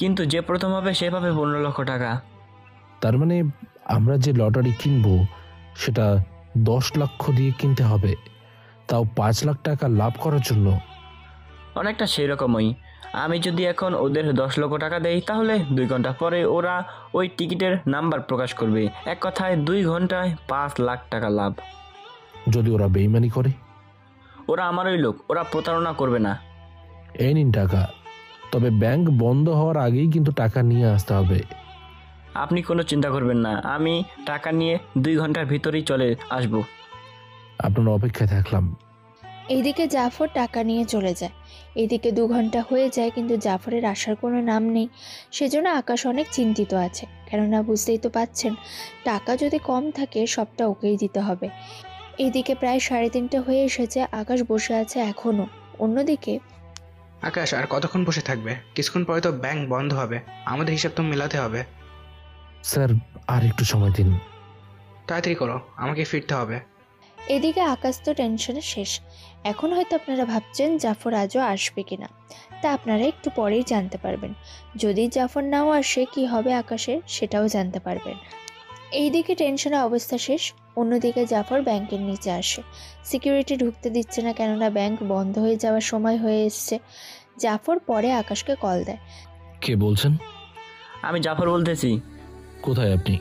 কিন্তু যে প্রথম হবে সে পাবে 15 লক্ষ টাকা। তার মানে আমরা যে লটারি কিনবো সেটা 10 লক্ষ দিয়ে কিনতে হবে, তাও 5 লাখ টাকা লাভ করার জন্য। অনেকটা সেই রকমই। আমি যদি এখন ওদের 10 লক্ষ টাকা দেই, তাহলে 2 ঘন্টা পরে ওরা ওই টিকিটের নাম্বার প্রকাশ করবে। এক কথায় 2 ঘন্টায় 5 লাখ টাকা লাভ। যদি ওরা বেইমানি করে? ওরা আমারই লোক, ওরা প্রতারণা করবে না। এই নিন টাকা, তবে ব্যাংক বন্ধ হওয়ার আগেই কিন্তু টাকা নিয়ে আসতে হবে। আপনি কোনো চিন্তা করবেন না, আমি টাকা নিয়ে 2 ঘন্টার ভিতরেই চলে আসব। আপনার অপেক্ষায় থাকলাম। এইদিকে জাফর টাকা নিয়ে চলে যায়। এইদিকে 2 ঘন্টা হয়ে যায়, কিন্তু জাফরের আসার কোনো নাম নেই। সেজন্য আকাশ অনেক চিন্তিত আছে, কেননা বুঝতেই তো পাচ্ছেন টাকা যদি কম থাকে সবটা ওকেই দিতে হবে। এইদিকে প্রায় 3:30 হয়ে এসেছে, আকাশ বসে আছে এখনও। অন্যদিকে আকাশ আর কতক্ষণ বসে থাকবে? কিছুক্ষণ পরে তো ব্যাংক বন্ধ হবে, আমাদের হিসাব তো মেলাতে হবে। স্যার, আর একটু সময় দিন। তাড়াতাড়ি করো, আমাকে ফিরতে হবে। এদিকে আকাশ তো টেনশনে শেষ। এখন হয়তো আপনারা ভাবছেন জাফর আজও আসবে কিনা, তা আপনারা একটু পরেই জানতে পারবেন। যদি জাফর নাও আসে কি হবে আকাশের, সেটাও জানতে পারবেন। এইদিকে টেনশনে অবস্থা শেষ। অন্যদিকে জাফর ব্যাংকের নিচে আসে। সিকিউরিটি ঢুকতে দিচ্ছে না, কেননা ব্যাংক বন্ধ হয়ে যাওয়ার সময় হয়ে এসছে। জাফর পরে আকাশকে কল দেয়। কে বলছেন? আমি জাফর বলতেছি। কোথায় আপনি?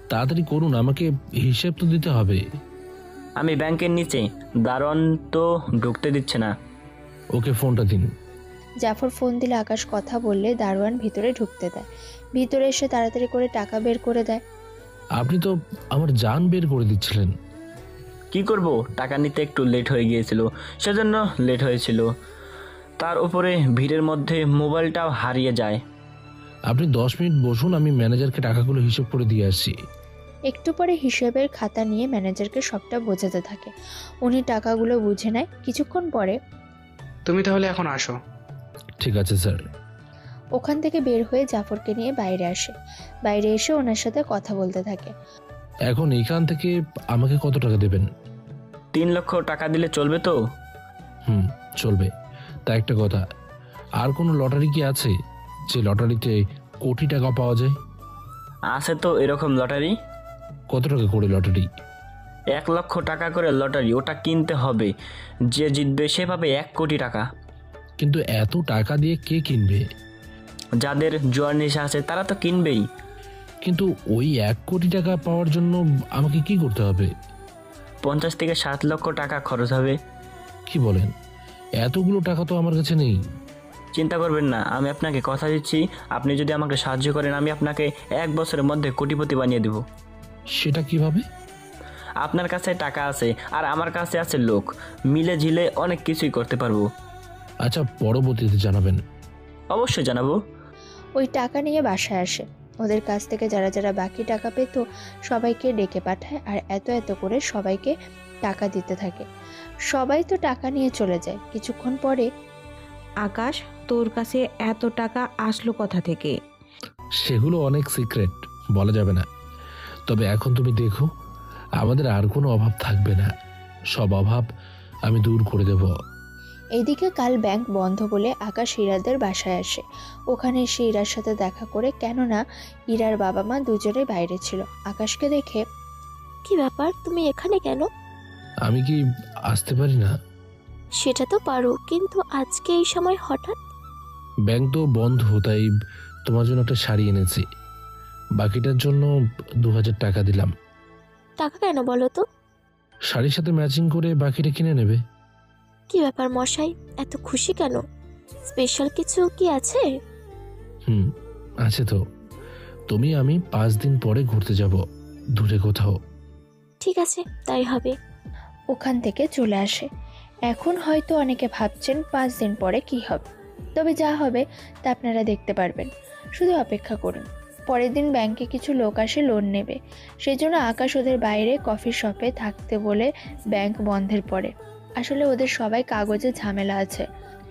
তাড়াতাড়ি করুন, আমাকে হিসেব তো দিতে হবে। আমি ব্যাংকের নিচে, দারোয়ান তো ঢুকতে দিচ্ছে না। ওকে ফোনটা দিন। জাফর ফোন দিলে আকাশ কথা বললে দারোয়ান ভিতরে ঢুকতে দেয়। ভিতরে এসে তাড়াতাড়ি করে টাকা বের করে দেয়। আপনি তো আমার জান বের করে দিচ্ছিলেন। কি করব, টাকা নিতে একটু লেট হয়ে গিয়েছিল, সেজন্য লেট হয়েছিল। তার উপরে ভিড়ের মধ্যে মোবাইলটাও হারিয়ে যায়। আপনি 10 মিনিট বসুন, আমি ম্যানেজারকে টাকাগুলো হিসেব করে দিয়ে আসছি। একটু পরে হিসেবের খাতা নিয়ে ম্যানেজারকে সবটা বোঝাতে থাকে। উনি টাকাগুলো বুঝে নেয়। কিছুক্ষণ পরে তুমি তাহলে এখন আসো। ঠিক আছে স্যার। ওখান থেকে বের হয়ে জাফরকে নিয়ে বাইরে আসে। বাইরে এসে ওনার সাথে কথা বলতে থাকে। এখন এখান থেকে আমাকে কত টাকা দেবেন? 3 লক্ষ টাকা দিলে চলবে তো? চলবে। তা একটা কথা, আর কোনো লটারি কি আছে যে লটারিতে কোটি টাকা পাওয়া যায়? আছে তো এরকম লটারি। কত টাকা করে লটারি? 1 লক্ষ টাকা করে লটারি, ওটা কিনতে হবে। যে জিতবে সে পাবে 1 কোটি টাকা। কিন্তু এত টাকা দিয়ে কে কিনবে? যাদের জোয়ার নেশা আছে তারা তো কিনবেই। কিন্তু ওই 1 কোটি টাকা পাওয়ার জন্য আমাকে কি করতে হবে? 50 থেকে 7 লক্ষ টাকা খরচ হবে। কি বলেন? এতগুলো টাকা তো আমার কাছে নেই। চিন্তা করবেন না, আমি আপনাকে কথা দিচ্ছি, আপনি যদি আমাকে সাহায্য করেন আমি আপনাকে 1 বছরের মধ্যে কোটিপতি বানিয়ে দেব। সেটা কিভাবে? আপনার কাছে টাকা আছে আর আমার কাছে আছে লোক, মিলে ঝিলে অনেক কিছুই করতে পারবো। আচ্ছা, পরবর্তীতে জানাবেন। অবশ্যই জানাবো। ওই টাকা নিয়ে বাসায় আসে। ওদের কাছ থেকে যারা যারা বাকি টাকা পেত সবাইকে ডেকে পাঠায়, আর এত এত করে সবাইকে টাকা দিতে থাকে। সবাই তো টাকা নিয়ে চলে যায়। কিছুক্ষণ পরে আকাশ, তোর কাছে এত টাকা আসলো কোথা থেকে? সেগুলো অনেক সিক্রেট, বলা যাবে না। তবে এখন তুমি দেখো, আমাদের আর কোনো অভাব থাকবে না। সব অভাব আমি দূর করে দেব। এইদিকে কাল ব্যাংক বন্ধ বলে আকাশ ইরাদের বাসায় আসে। ওখানে এসে ইরার সাথে দেখা করে, কেননা ইরার বাবা মা দুজনে বাইরে ছিল। আকাশকে দেখে, কি ব্যাপার, তুমি এখানে কেন? আমি কি আসতে পারি না? সেটা তো পারো, কিন্তু আজকে এই সময় হঠাৎ? ব্যাংক তো বন্ধ, তাই তোমার জন্য একটা শাড়ি এনেছি। বাকিটার জন্য 2000 টাকা দিলাম। টাকা কেন বলো তো? শাড়ির সাথে ম্যাচিং করে বাকিটা কিনে নেবে। কি ব্যাপার মশাই, এত খুশি কেন? স্পেশাল কিছু কি আছে? হুম, আছে তো। তুমি আমি 5 দিন পরে ঘুরতে যাব, দূরে কোথাও। ঠিক আছে, তাই হবে। ওখান থেকে চলে আসে। এখন হয়তো অনেকে ভাবছেন 5 দিন পরে কি হবে, তবে যা হবে তা আপনারা দেখতে পারবেন, শুধু অপেক্ষা করুন। পরের দিন ব্যাংকে কিছু লোক আসে লোন নেবে, সেই জন্য আকাশ ওদের বাইরে কফি শপে থাকতে বলে ব্যাংক বন্ধের পরে। আসলে ওদের সবাই কাগজে ঝামেলা আছে,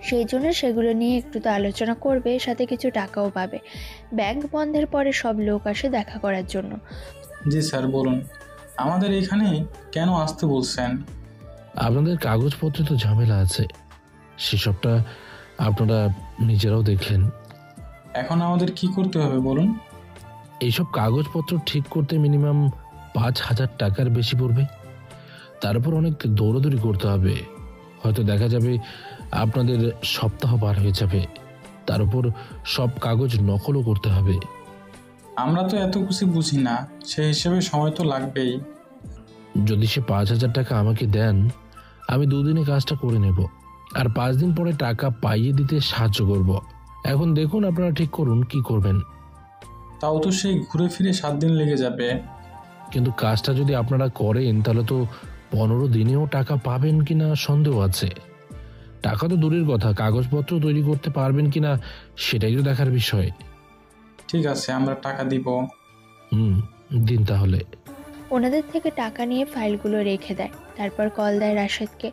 সেই জন্য সেগুলো নিয়ে একটু তো আলোচনা করবে, সাথে কিছু টাকাও পাবে। ব্যাংক বন্ধের পরে সব লোক আসে দেখা করার জন্য। জি স্যার, বলুন আমাদের এখানে কেন আসতে বলছেন? আপনাদের কাগজপত্রে তো ঝামেলা আছে, সেসবটা আপনারা নিজেরাও দেখলেন। এখন আমাদের কি করতে হবে বলুন? এইসব কাগজপত্র ঠিক করতে মিনিমাম 5,000 টাকার বেশি পড়বে। তার উপর অনেক দৌড়াদৌড়ি করতে হবে, হয়তো দেখা যাবে আপনাদের সপ্তাহ পার হয়ে যাবে। তার উপর সব কাগজ নকলও করতে হবে। আমরা তো এত কিছু বুঝি না, সেই হিসেবে সময় তো লাগবেই। যদি সে 5,000 টাকা আমাকে দেন, আমি 2 দিনে কাজটা করে নেব, আর 5 দিন পরে টাকা পাইয়ে দিতে সাহায্য করব। এখন দেখুন আপনারা ঠিক করুন কি করবেন। তাও তো সেই ঘুরে ফিরে 7 দিন লেগে যাবে। কিন্তু কাজটা যদি আপনারা করেন তাহলে তো 15 দিনেও টাকা পাবেন কিনা সন্দেহ আছে। টাকা তো দূরের কথা, কাগজপত্র তৈরি করতে পারবেন কিনা সেটাই তো দেখার বিষয়। ঠিক আছে, আমরা টাকা দিব। দিন তাহলে। ওনাদের থেকে টাকা নিয়ে ফাইলগুলো রেখে দেয়, তারপর কল দেয় রাশেদকে।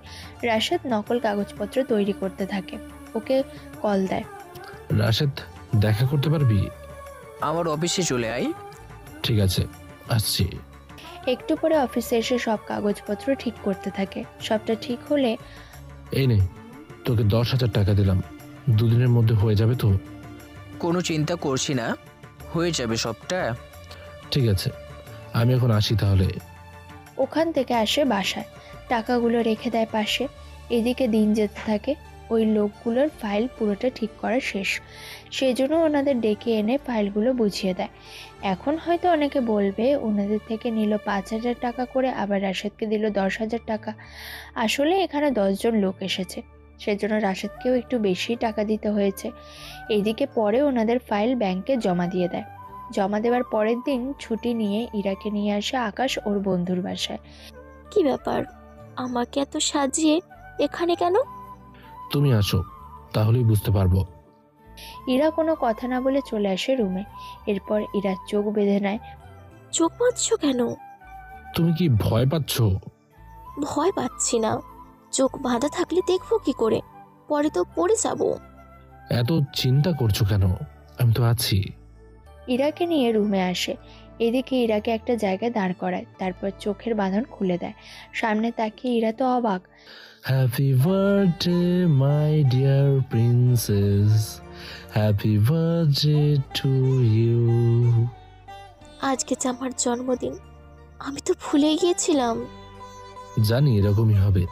রাশেদ নকল কাগজপত্র তৈরি করতে থাকে। ওকে কল দেয়। রাশেদ, দেখা করতে পারবি? আমার অফিসে চলে আয়। ঠিক আছে, আসছি। একটু পরে অফিসে এসে সব কাগজপত্র ঠিক করতে থাকে। সবটা ঠিক হলে, এই নে, তোকে 10,000 টাকা দিলাম, 2 দিনের মধ্যে হয়ে যাবে তো? কোনো চিন্তা করছি না, হয়ে যাবে সবটা। ঠিক আছে, আমি এখন আসি তাহলে। ওখান থেকে আসে বাসায়, টাকাগুলো রেখে দেয় পাশে। এদিকে দিন যেতে থাকে। ওই লোকগুলোর ফাইল পুরোটা ঠিক করা শেষ, সেই জন্য ওনাদের ডেকে এনে ফাইলগুলো বুঝিয়ে দেয়। এখন হয়তো অনেকে বলবে ওনাদের থেকে নিল 5,000 টাকা করে, আবার রাশেদকে দিল 10,000 টাকা। আসলে এখানে 10 জন লোক এসেছে, সেজন্য রাশেদকেও একটু বেশি টাকা দিতে হয়েছে। এদিকে পরে ওনাদের ফাইল ব্যাংকে জমা দিয়ে দেয়। জমা দেওয়ার পরের দিন ছুটি নিয়ে ইরাকে নিয়ে আসে আকাশ ওর বন্ধুর বাসায়। কি ব্যাপার, আমাকে এত সাজিয়ে এখানে কেন? তুমি আসো, তাহলেই বুঝতে পারবো। ইরা কোনো কথা না বলে চলে আসে রুমে। এরপর ইরা চোখ বেঁধে নেয়। চোখ বাঁধছ কেন? তুমি কি ভয় পাচ্ছ? ভয় পাচ্ছি না, চোখ বাঁধা থাকলে দেখবো কি করে? পরে তো পড়ে যাব। এত চিন্তা করছো কেন? আমি তো আছি। ইরাকে নিয়ে রুমে আসে। এদিকে ইরাকে একটা জায়গায় দাঁড় করায়, তারপর চোখের বাঁধন খুলে দেয়। সামনে তাকিয়ে ইরা তো অবাক। Happy birthday my dear princess, happy birthday to you. আজকে যে আমার জন্মদিন, আমি তো ভুলে গিয়েছিলাম। জানি এরকমই হবে,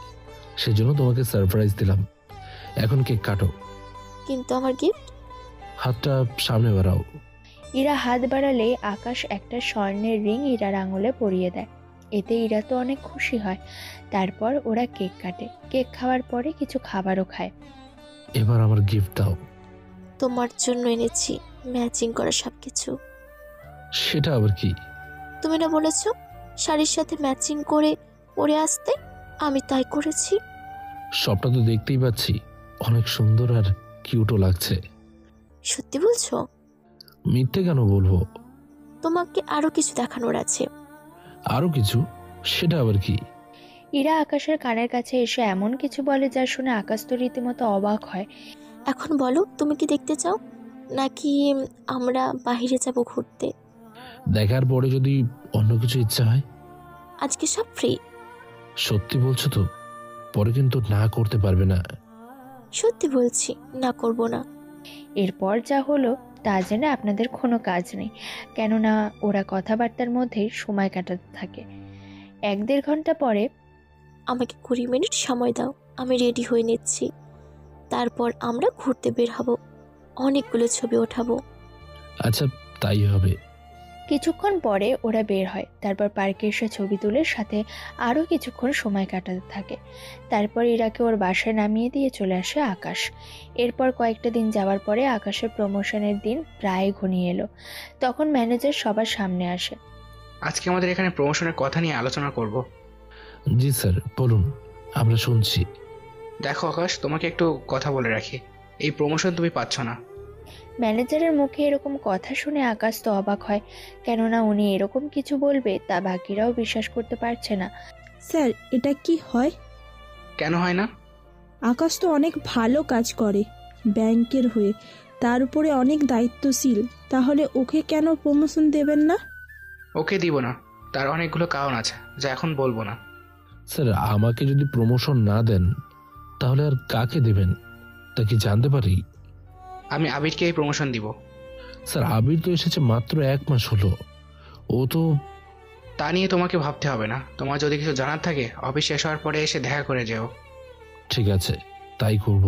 সেজন্য তোমাকে সারপ্রাইজ দিলাম। এখন কেক কাটো। কিন্তু আমার গিফট? হাতটা সামনে বাড়াও। ইরা হাত বাড়ালে আকাশ একটা স্বর্ণের রিং ইরার আঙুলে পরিয়ে দেয়। এতে ইরা তো অনেক খুশি হয়। তারপর ওরা কেক কাটে। কেক খাওয়ার পরে কিছু খাবারও খায়। এবার আমার গিফট দাও। তোমার জন্য এনেছি ম্যাচিং করা সবকিছু। সেটা আবার কি? তুমি না বলেছো শাড়ির সাথে ম্যাচিং করে পরে আসতে? আমি তাই করেছি। সবটা তো দেখতেই পাচ্ছি, অনেক সুন্দর আর কিউটও লাগছে। সত্যি বলছো? মিথ্যে কেন বলবো? তোমাকে আরো কিছু দেখানোর আছে। আরো কিছু? সেটা আবার কি? ইরা আকাশের কানের কাছে এসে এমন কিছু বলে যা শুনে আকাশ তো রীতিমতো অবাক হয়। এখন বলো, তুমি কি দেখতে চাও, নাকি আমরা বাইরে যাব ঘুরতে? দেখার পরে যদি অন্য কিছু ইচ্ছা হয়। আজকে সব ফ্রি। সত্যি বলছো তো? পরে কিন্তু না করতে পারবে না। সত্যি বলছি, না করব না। এরপর যা হলো তা জেনে আপনাদের কোনো কাজ নেই, কেননা ওরা কথাবার্তার মধ্যেই সময় কাটাতে থাকে। 1-1.5 ঘন্টা পরে, আমাকে 20 মিনিট সময় দাও, আমি রেডি হয়ে নিচ্ছি। তারপর আমরা ঘুরতে বের হব, অনেকগুলো ছবি ওঠাবো। আচ্ছা, তাই হবে। কিছুক্ষণ পরে ওরা বের হয়, তারপর পার্কে এসে ছবি তুলে সাথে আরও কিছুক্ষণ সময় কাটাতে থাকে। তারপর ইরাকে ওর বাসায় নামিয়ে দিয়ে চলে আসে আকাশ। এরপর কয়েকটা দিন যাওয়ার পরে আকাশের প্রমোশনের দিন প্রায় ঘনিয়ে এলো। তখন ম্যানেজার সবার সামনে আসে। আজকে আমাদের এখানে প্রমোশনের কথা নিয়ে আলোচনা করব। জি স্যার, বলুন, আমরা শুনছি। দেখো আকাশ, তোমাকে একটু কথা বলে রাখি, এই প্রমোশন তুমি পাচ্ছ না। ম্যানেজারের মুখে এরকম কথা শুনে আকাশ তো অবাক হয়, কেননা উনি এরকম কিছু বলবে তা বাকিরাও বিশ্বাস করতে পারছে না। স্যার, এটা কি হয়? কেন হয় না? আকাশ তো অনেক ভালো কাজ করে ব্যাংকের হয়ে, তার উপরে অনেক দায়িত্বশীল, তাহলে ওকে কেন প্রমোশন দেবেন না? ওকে দিব না, তার অনেকগুলো কারণ আছে যা এখন বলবো না। স্যার, আমাকে যদি প্রমোশন না দেন তাহলে আর কাকে দেবেন তা কি জানতে পারি? আমি আবিরকে এই প্রমোশন দিব। স্যার, আবির তো এসেছে মাত্র 1 মাস হলো, ও তো। তা নিয়ে তোমাকে ভাবতে হবে না, তোমার যদি কিছু জানার থাকে অফিস শেষ হওয়ার পরে এসে দেখা করে যেও। ঠিক আছে, তাই করব।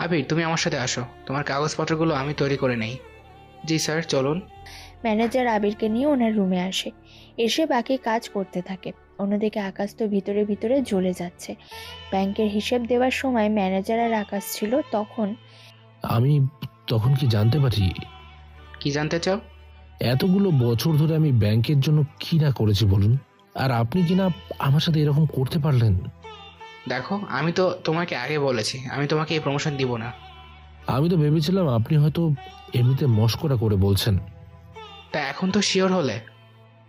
আবির, তুমি আমার সাথে আসো, তোমার কাগজপত্রগুলো আমি তৈরি করে নেই। জি স্যার, চলুন। ম্যানেজার আবিরকে নিয়ে ওনার রুমে আসে, এসে বাকি কাজ করতে থাকে। অন্যদিকে আকাশ তো ভিতরে ভিতরে জ্বলে যাচ্ছে। ব্যাংকের হিসেব দেওয়ার সময় ম্যানেজার আর আকাশ ছিল। আমি তখন কি জানতে পারি? কি জানতে চাও? এতগুলো বছর ধরে আমি ব্যাংকের জন্য কি না করেছি বলুন, আর আপনি কিনা আমার সাথে এরকম করতে পারলেন? দেখো, আমি তো তোমাকে আগে বলেছি আমি তোমাকে এই প্রমোশন দিব না। আমি তো ভেবেছিলাম আপনি হয়তো এমনিতে মস্করা করে বলছেন। তা এখন তো শিওর হলে?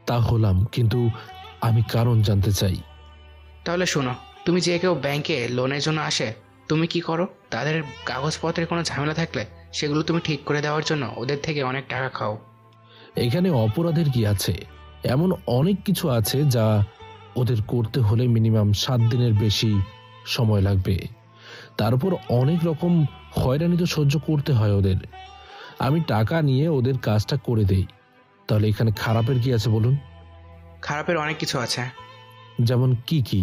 তা হলাম, কিন্তু আমি কারণ জানতে চাই। তাহলে শোনো, তুমি যে কেউ ব্যাংকে লোনের জন্য আসে, তুমি কি করো? তাদের কাগজপত্রের কোনো ঝামেলা থাকলে সেগুলো তুমি ঠিক করে দেওয়ার জন্য ওদের থেকে অনেক টাকা খাও। এখানে অপরাধের কি আছে? এমন অনেক কিছু আছে যা ওদের করতে হলে মিনিমাম 7 দিনের বেশি সময় লাগবে। তার উপর অনেক রকম হয়রানি তো সহ্য করতে হয় ওদের। আমি টাকা নিয়ে ওদের কাজটা করে দেই, তাহলে এখানে খারাপের কি আছে বলুন? খারাপের অনেক কিছু আছে। যেমন কি কি?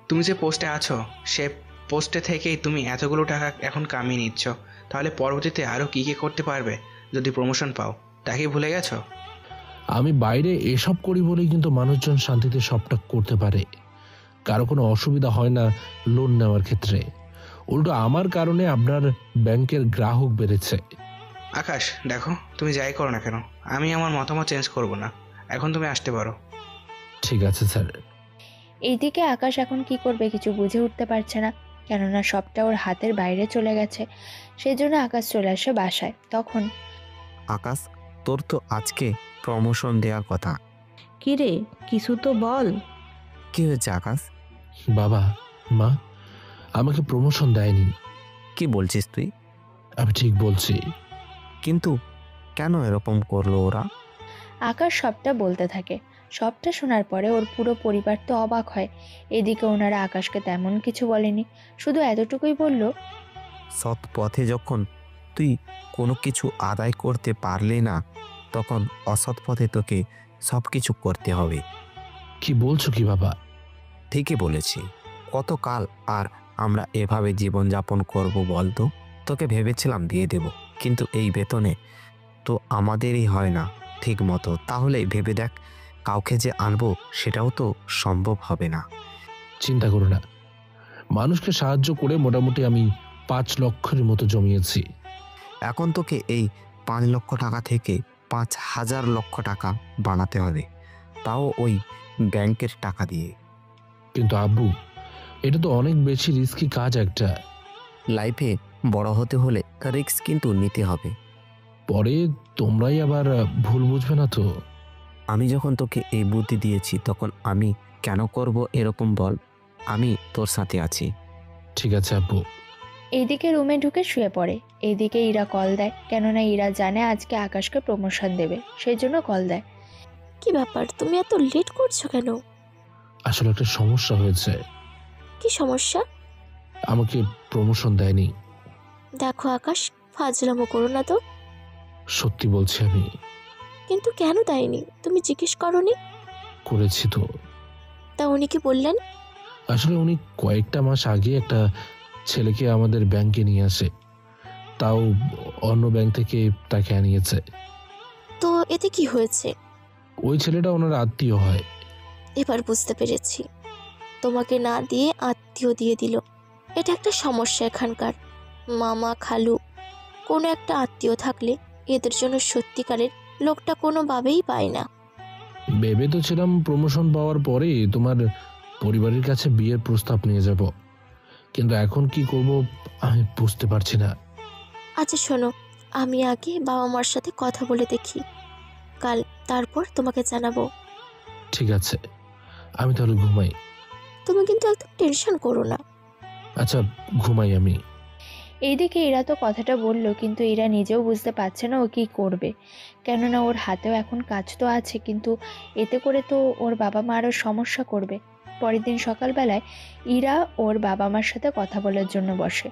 তুমি যে পোস্টে আছো সে পোস্টে থেকেই তুমি এতগুলো টাকা এখন কামিয়ে নিচ্ছ, তাহলে পরবর্তীতে আরও কি কি করতে পারবে যদি প্রমোশন পাও, তাকে ভুলে গেছো? আমি বাইরে এসব করি বলেই কিন্তু মানুষজন শান্তিতে সবটা করতে পারে, কারো কোনো অসুবিধা হয় না লোন নেওয়ার ক্ষেত্রে। উল্টো আমার কারণে আপনার ব্যাংকের গ্রাহক বেড়েছে। আকাশ দেখো, তুমি যাই করো না কেন আমি আমার মতামত চেঞ্জ করব না, এখন তুমি আসতে পারো। ঠিক আছে স্যার। এইদিকে আকাশ এখন কি করবে কিছু বুঝে উঠতে পারছে না, কেননা সবটা ওর হাতের বাইরে চলে গেছে। সেই জন্য আকাশ চলে আসে বাসায়। তখন আকাশ, তোর তো আজকে প্রমোশন দেওয়ার কথা। কি রে, কিছু তো বল। কি হয়েছে আকাশ? বাবা মা আমাকে প্রমোশন দেয়নি। কি বলছিস তুই? আমি ঠিক বলছি। কিন্তু কেন এরকম করলো ওরা? আকাশ সবটা বলতে থাকে। সবটা শোনার পরে ওর পুরো পরিবার তো অবাক হয়। এদিকে ওনারা আকাশকে তেমন কিছু বলেনি, শুধু এতটুকুই বলল, সৎ পথে যখন তুই কোনো কিছু আদায় করতে পারলি না, তখন অসৎ পথে তোকে সব কিছু করতে হবে। কি বলছো কি বাবা? ঠিকই বলেছি। কতকাল আর আমরা এভাবে জীবনযাপন করব বলতো? তোকে ভেবেছিলাম দিয়ে দেব, কিন্তু এই বেতনে তো আমাদেরই হয় না ঠিক মতো। তাহলে ভেবে দেখ, কাউকে যে আনবো সেটাও তো সম্ভব হবে না। চিন্তা করো না, মানুষকে সাহায্য করে মোটামুটি আমি 5 লক্ষের মতো জমিয়েছি। এখন তোকে এই 5 লক্ষ টাকা থেকে 5,000 লক্ষ টাকা বানাতে হবে, তাও ওই ব্যাংকের টাকা দিয়ে। কিন্তু আব্বু, এটা তো অনেক বেশি রিস্কি কাজ একটা। লাইফে বড় হতে হলে রিস্ক কিন্তু নিতে হবে। পরে তোমরাই আবার ভুল বুঝবে না তো? আমি যখন তোকে এই বুদ্ধি দিয়েছি তখন আমি কেন করব এরকম বল? আমি তোর সাথে আছি। ঠিক আছে আব্বু। এইদিকে রুমে ঢুকে শুয়ে পড়ে। এইদিকে ইরা কল দেয়, কেননা ইরা জানে আজকে আকাশকে প্রমোশন দেবে, সেই জন্য কল দেয়। কি ব্যাপার, তুমি এত লেট করছো কেন? আসলে একটা সমস্যা হয়েছে। কি সমস্যা? আমাকে প্রমোশন দেয়নি। দেখো আকাশ, ফাজলামো করো না তো। সত্যি বলছি আমি। কিন্তু কেন দেয়নি তুমি জিজ্ঞেস করনি? করেছি তো। তা উনি কি বললেন? আসলে উনি কয়েকটা মাস আগে একটা ছেলেকে আমাদের ব্যাংকে নিয়ে আসে, তাও অন্য ব্যাংক থেকে তাকে আনিয়েছে। তো এ এতে কি হয়েছে? ওই ছেলেটা ওনার আত্মীয় হয়। এবার বুঝতে পেরেছি, তোমাকে না দিয়ে আত্মীয় দিয়ে দিল। এটা একটা সমস্যা এখানকার। মামা খালু কোনো একটা আত্মীয় থাকলে এদের জন্য সত্যিকারের লোকটা কোনোভাবেই পায় না। ভেবে তো ছিলাম প্রমোশন পাওয়ার পরে তোমার পরিবারের কাছে বিয়ের প্রস্তাব নিয়ে যাব, কিন্তু এখন কি করব আমি বুঝতে পারছি না। আচ্ছা শোনো, আমি আগে বাবা মার সাথে কথা বলে দেখি, কাল তারপর তোমাকে জানাবো। ঠিক আছে, আমি তাহলে ঘুমাই। তুমি কিন্তু একদম টেনশন করো না। আচ্ছা, ঘুমাই আমি। এইদিকে ইরা তো কথাটা বলল, কিন্তু ইরা নিজেও বুঝতে পারছে না ও কী করবে। কেননা ওর হাতেও এখন কাজ তো আছে, কিন্তু এতে করে তো ওর বাবা মা আরও সমস্যা করবে। পরের দিন সকালবেলায় ইরা ওর বাবা মার সাথে কথা বলার জন্য বসে।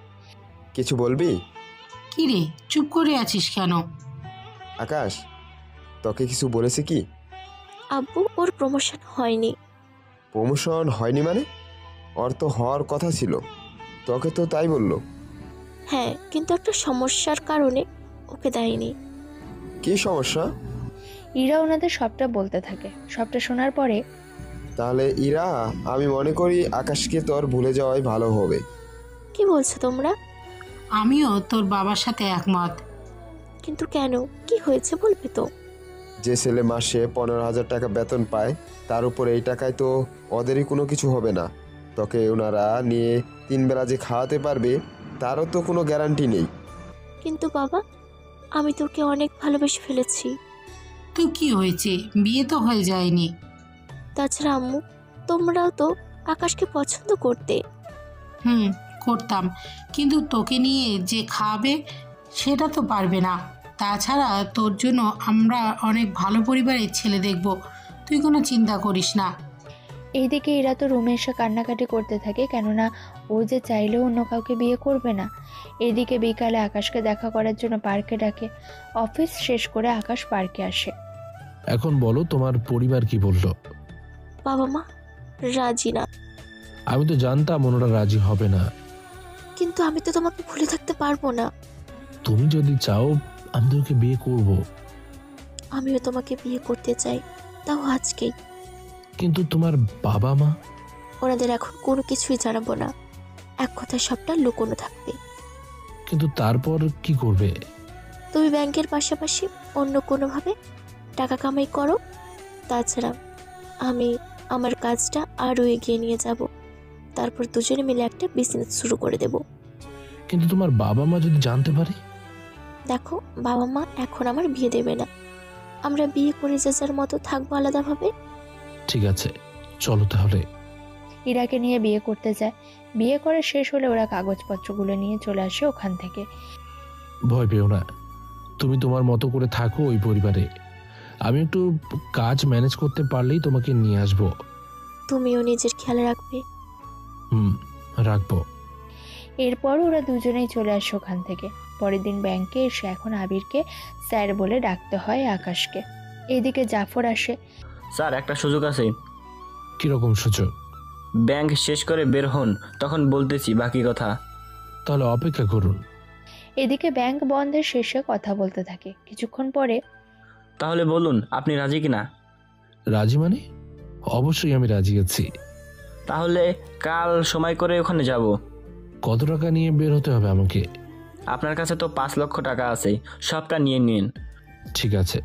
কিছু বলবি? কি রে, চুপ করে আছিস কেন? আকাশ তোকে কিছু বলেছে কি? আব্বু, ওর প্রমোশন হয়নি। প্রমোশন হয়নি মানে? ওর তো হওয়ার কথা ছিল, তোকে তো তাই বললো। হ্যাঁ, কিন্তু একটা সমস্যার কারণে ওকে দেয়নি। কি সমস্যা? ইরা ওনাদের সবটা বলতে থাকে। সবটা শোনার পরে, তাহলে ইরা, আমি মনে করি আকাশকে তোর ভুলে যাওয়াই ভালো হবে। কি বলছো তোমরা? আমিও তোর বাবার সাথে একমত। কিন্তু কেন, কি হয়েছে বলবে তো? যে ছেলে মাসে 15,000 টাকা বেতন পায়, তার উপর এই টাকায় তো ওদেরই কোনো কিছু হবে না। তোকে ওনারা নিয়ে 3 বেলা যে খাওয়াতে পারবে তারও তো কোনো গ্যারান্টি নেই। কিন্তু বাবা, আমি তোকে অনেক ভালোবেসে ফেলেছি। তো কি হয়েছে, বিয়ে তো হয়ে যায়নি। তাছাড়া আম্মু, তোমরাও তো আকাশকে পছন্দ করতে। করতাম, কিন্তু তোকে নিয়ে যে খাবে সেটা তো পারবে না। তাছাড়া তোর জন্য আমরা অনেক ভালো পরিবারের ছেলে দেখব, তুই কোনো চিন্তা করিস না। এইদিকে ইরা তো রুমে এসে কান্নাকাটি করতে থাকে, কেননা ও যে চাইলেও অন্য কাউকে বিয়ে করবে না। এদিকে বিকালে আকাশকে দেখা করার জন্য পার্কে ডাকে। অফিস শেষ করে আকাশ পার্কে আসে। এখন বলো, তোমার পরিবার কি বললো? বাবা মা রাজি না। আমি তো জানতাম ওনারা রাজি হবে না। কিন্তু আমি তো তোমাকে ভুলে থাকতে পারবো না। তুমি যদি চাও আমি তোমাকে বিয়ে করব। আমিও তোমাকে বিয়ে করতে চাই, তাও আজকেই। কিন্তু তোমার বাবা মা? ওনাদের এখন কোনো কিছুই জানাবো না, এক কথায় সবটা লুকোনো থাকবে। কিন্তু তারপর কি করবে? তুমি ব্যাংকের পাশাপাশি অন্য কোনোভাবে টাকা কামাই করো। তাছাড়া আমি আমার কাজটা আরও এগিয়ে নিয়ে যাব, তারপর দুজনে মিলে একটা বিজনেস শুরু করে দেব। কিন্তু তোমার বাবা মা যদি জানতে পারে? দেখো, বাবা মা এখন আমার বিয়ে দেবে না। আমরা বিয়ে করে যে যার মতো থাকবো আলাদাভাবে। ঠিক আছে, চলো তাহলে। ইরাকে নিয়ে বিয়ে করতে যায়। বিয়ে করে শেষ হলে ওরা কাগজপত্রগুলো নিয়ে চলে আসে ওখান থেকে। ভয় পেও না, তুমি তোমার মতো করে থাকো ওই পরিবারে। আমি একটু কাজ ম্যানেজ করতে পারলেই তোমাকে নিয়ে আসবো। তুমিও নিজের খেয়াল রাখবে। রাখবো। এরপর ওরা দুজনেই চলে আসে ওখান থেকে। পরের দিন ব্যাংকে এসে এখন আবিরকে স্যার বলে ডাকতে হয় আকাশকে। এদিকে জাফর আসে। স্যার, একটা সুযোগ আছে। কিরকম সুযোগ? ব্যাংক শেষ করে বের হন, তখন বলতেছি বাকি কথা। তাহলে অপেক্ষা করুন। এদিকে ব্যাংক বন্ধের শেষে কথা বলতে থাকে। কিছুক্ষণ পরে, তাহলে বলুন আপনি রাজি কিনা? রাজি মানে? অবশ্যই আমি রাজি আছি। তাহলে কাল সময় করে ওখানে যাব। কত টাকা নিয়ে বের হতে হবে আমাকে? আপনার কাছে তো 5 লক্ষ টাকা আছে, সবটা নিয়ে নিন। ঠিক আছে।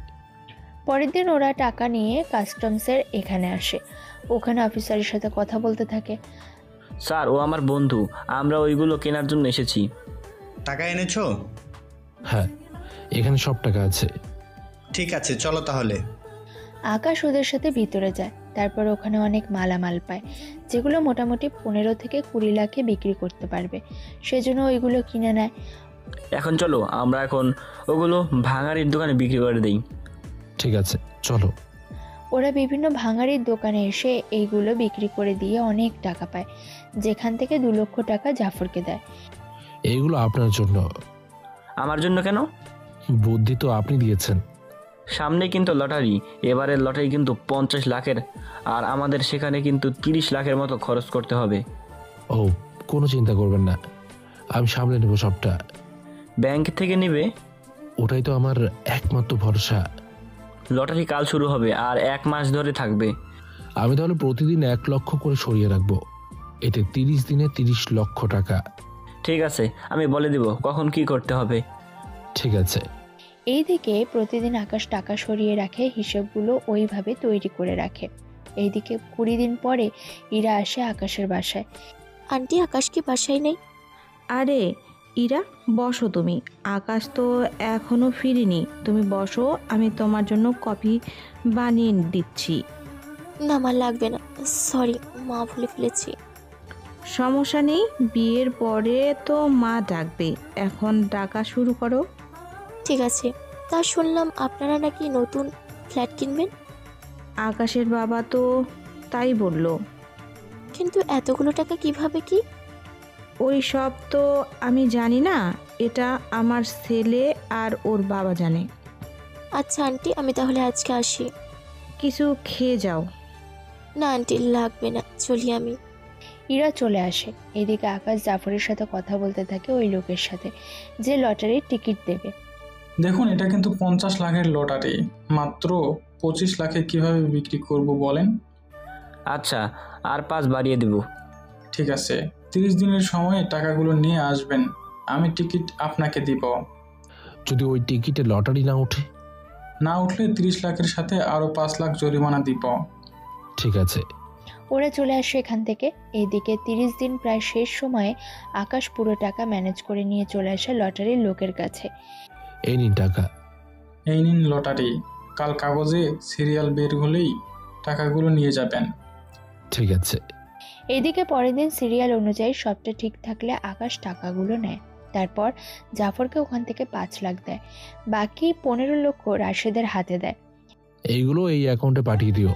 পরের দিন ওরা টাকা নিয়ে কাস্টমসের এখানে আসে। ওখানে অফিসারের সাথে কথা বলতে থাকে। স্যার, ও আমার বন্ধু, আমরা ওইগুলো কেনার জন্য এসেছি। টাকা এনেছো? হ্যাঁ, এখানে সব টাকা আছে। ঠিক আছে, চলো তাহলে। আকাশ ওদের সাথে ভিতরে যায়। তারপর ওখানে অনেক মালামাল পায়, যেগুলো মোটামুটি 15 থেকে 20 লাখে বিক্রি করতে পারবে। সেজন্য ওইগুলো কিনে নেয়। এখন চলো, আমরা এখন ওগুলো ভাঙারির দোকানে বিক্রি করে দিই। ঠিক আছে, চলো। ওরা বিভিন্ন ভাঙারির দোকানে এসে এইগুলো বিক্রি করে দিয়ে অনেক টাকা পায়, যেখান থেকে 2 লক্ষ টাকা জাফরকে দেয়। এইগুলো আপনার জন্য। আমার জন্য কেন? বুদ্ধি তো আপনি দিয়েছেন। সামনে কিন্তু লটারি, এবারের লটারি কিন্তু 50 লাখের, আর আমাদের সেখানে কিন্তু 30 লাখের মতো খরচ করতে হবে। ও, কোনো চিন্তা করবেন না, আমি সামলে নেব সবটা। ব্যাংক থেকে নেবে? ওটাই তো আমার একমাত্র ভরসা। লটারি কাল শুরু হবে আর 1 মাস ধরে থাকবে। আমি তাহলে প্রতিদিন 1 লক্ষ করে সরিয়ে রাখবো। এতে 30 দিনে 30 লক্ষ টাকা। ঠিক আছে, আমি বলে দিব কখন কি করতে হবে। ঠিক আছে। এইদিকে প্রতিদিন আকাশ টাকা সরিয়ে রাখে, হিসেবগুলো ওইভাবে তৈরি করে রাখে। এইদিকে 20 দিন পরে ইরা আসে আকাশের বাসায়। আন্টি, আকাশ কি বাসায় নেই? আরে ইরা, বসো তুমি। আকাশ তো এখনো ফিরিনি, তুমি বসো, আমি তোমার জন্য কফি বানিয়ে দিচ্ছি। না মা, লাগবে না, সরি, মা ভুলে ফেলেছি। সমস্যা নেই, বিয়ের পরে তো মা ডাকবে, এখন ডাকা শুরু করো। ঠিক আছে। তা শুনলাম আপনারা নাকি নতুন ফ্ল্যাট কিনবেন? আকাশের বাবা তো তাই বলল। কিন্তু এতগুলো টাকা কিভাবে কি? ওই সব তো আমি জানি না, এটা আমার ছেলে আর ওর বাবা জানে। আচ্ছা আন্টি, আমি তাহলে আজকে আসি। কিছু খেয়ে যাও। না আন্টি, লাগবে না, চলি আমি। ইরা চলে আসে। এদিকে আকাশ জাফরের সাথে কথা বলতে থাকে ওই লোকের সাথে, যে লটারির টিকিট দেবে। দেখুন, এটা কিন্তু 50 লাখের লটারি, মাত্র 25 লাখে কিভাবে বিক্রি করব বলেন? আচ্ছা, আর 5 বাড়িয়ে দেব। ঠিক আছে, 30 দিনের সময়ে টাকাগুলো নিয়ে আসবেন, আমি টিকিট আপনাকে দিব। যদি ওই টিকিটে লটারি না ওঠে? না উঠলে 30 লাখের সাথে আরো 5 লাখ জরিমানা দিব। ঠিক আছে। ওরা চলে আসে এখান থেকে। এইদিকে 30 দিন প্রায় শেষ সময়ে আকাশ পুরো টাকা ম্যানেজ করে নিয়ে চলে আসে লটারির লোকের কাছে। এই নিন টাকা। এই নিন লটারি, কাল কাগজে সিরিয়াল বের হলেই টাকাগুলো নিয়ে যাবেন। ঠিক আছে। এদিকে পরের দিন সিরিয়াল অনুযায়ী সবটা ঠিক থাকলে আকাশ টাকাগুলো নেয়। তারপর জাফরকে ওখান থেকে 5 লাখ দেয়, বাকি 15 লক্ষ রাশেদের হাতে দেয়। এইগুলো এই অ্যাকাউন্টে পাঠিয়ে দিও।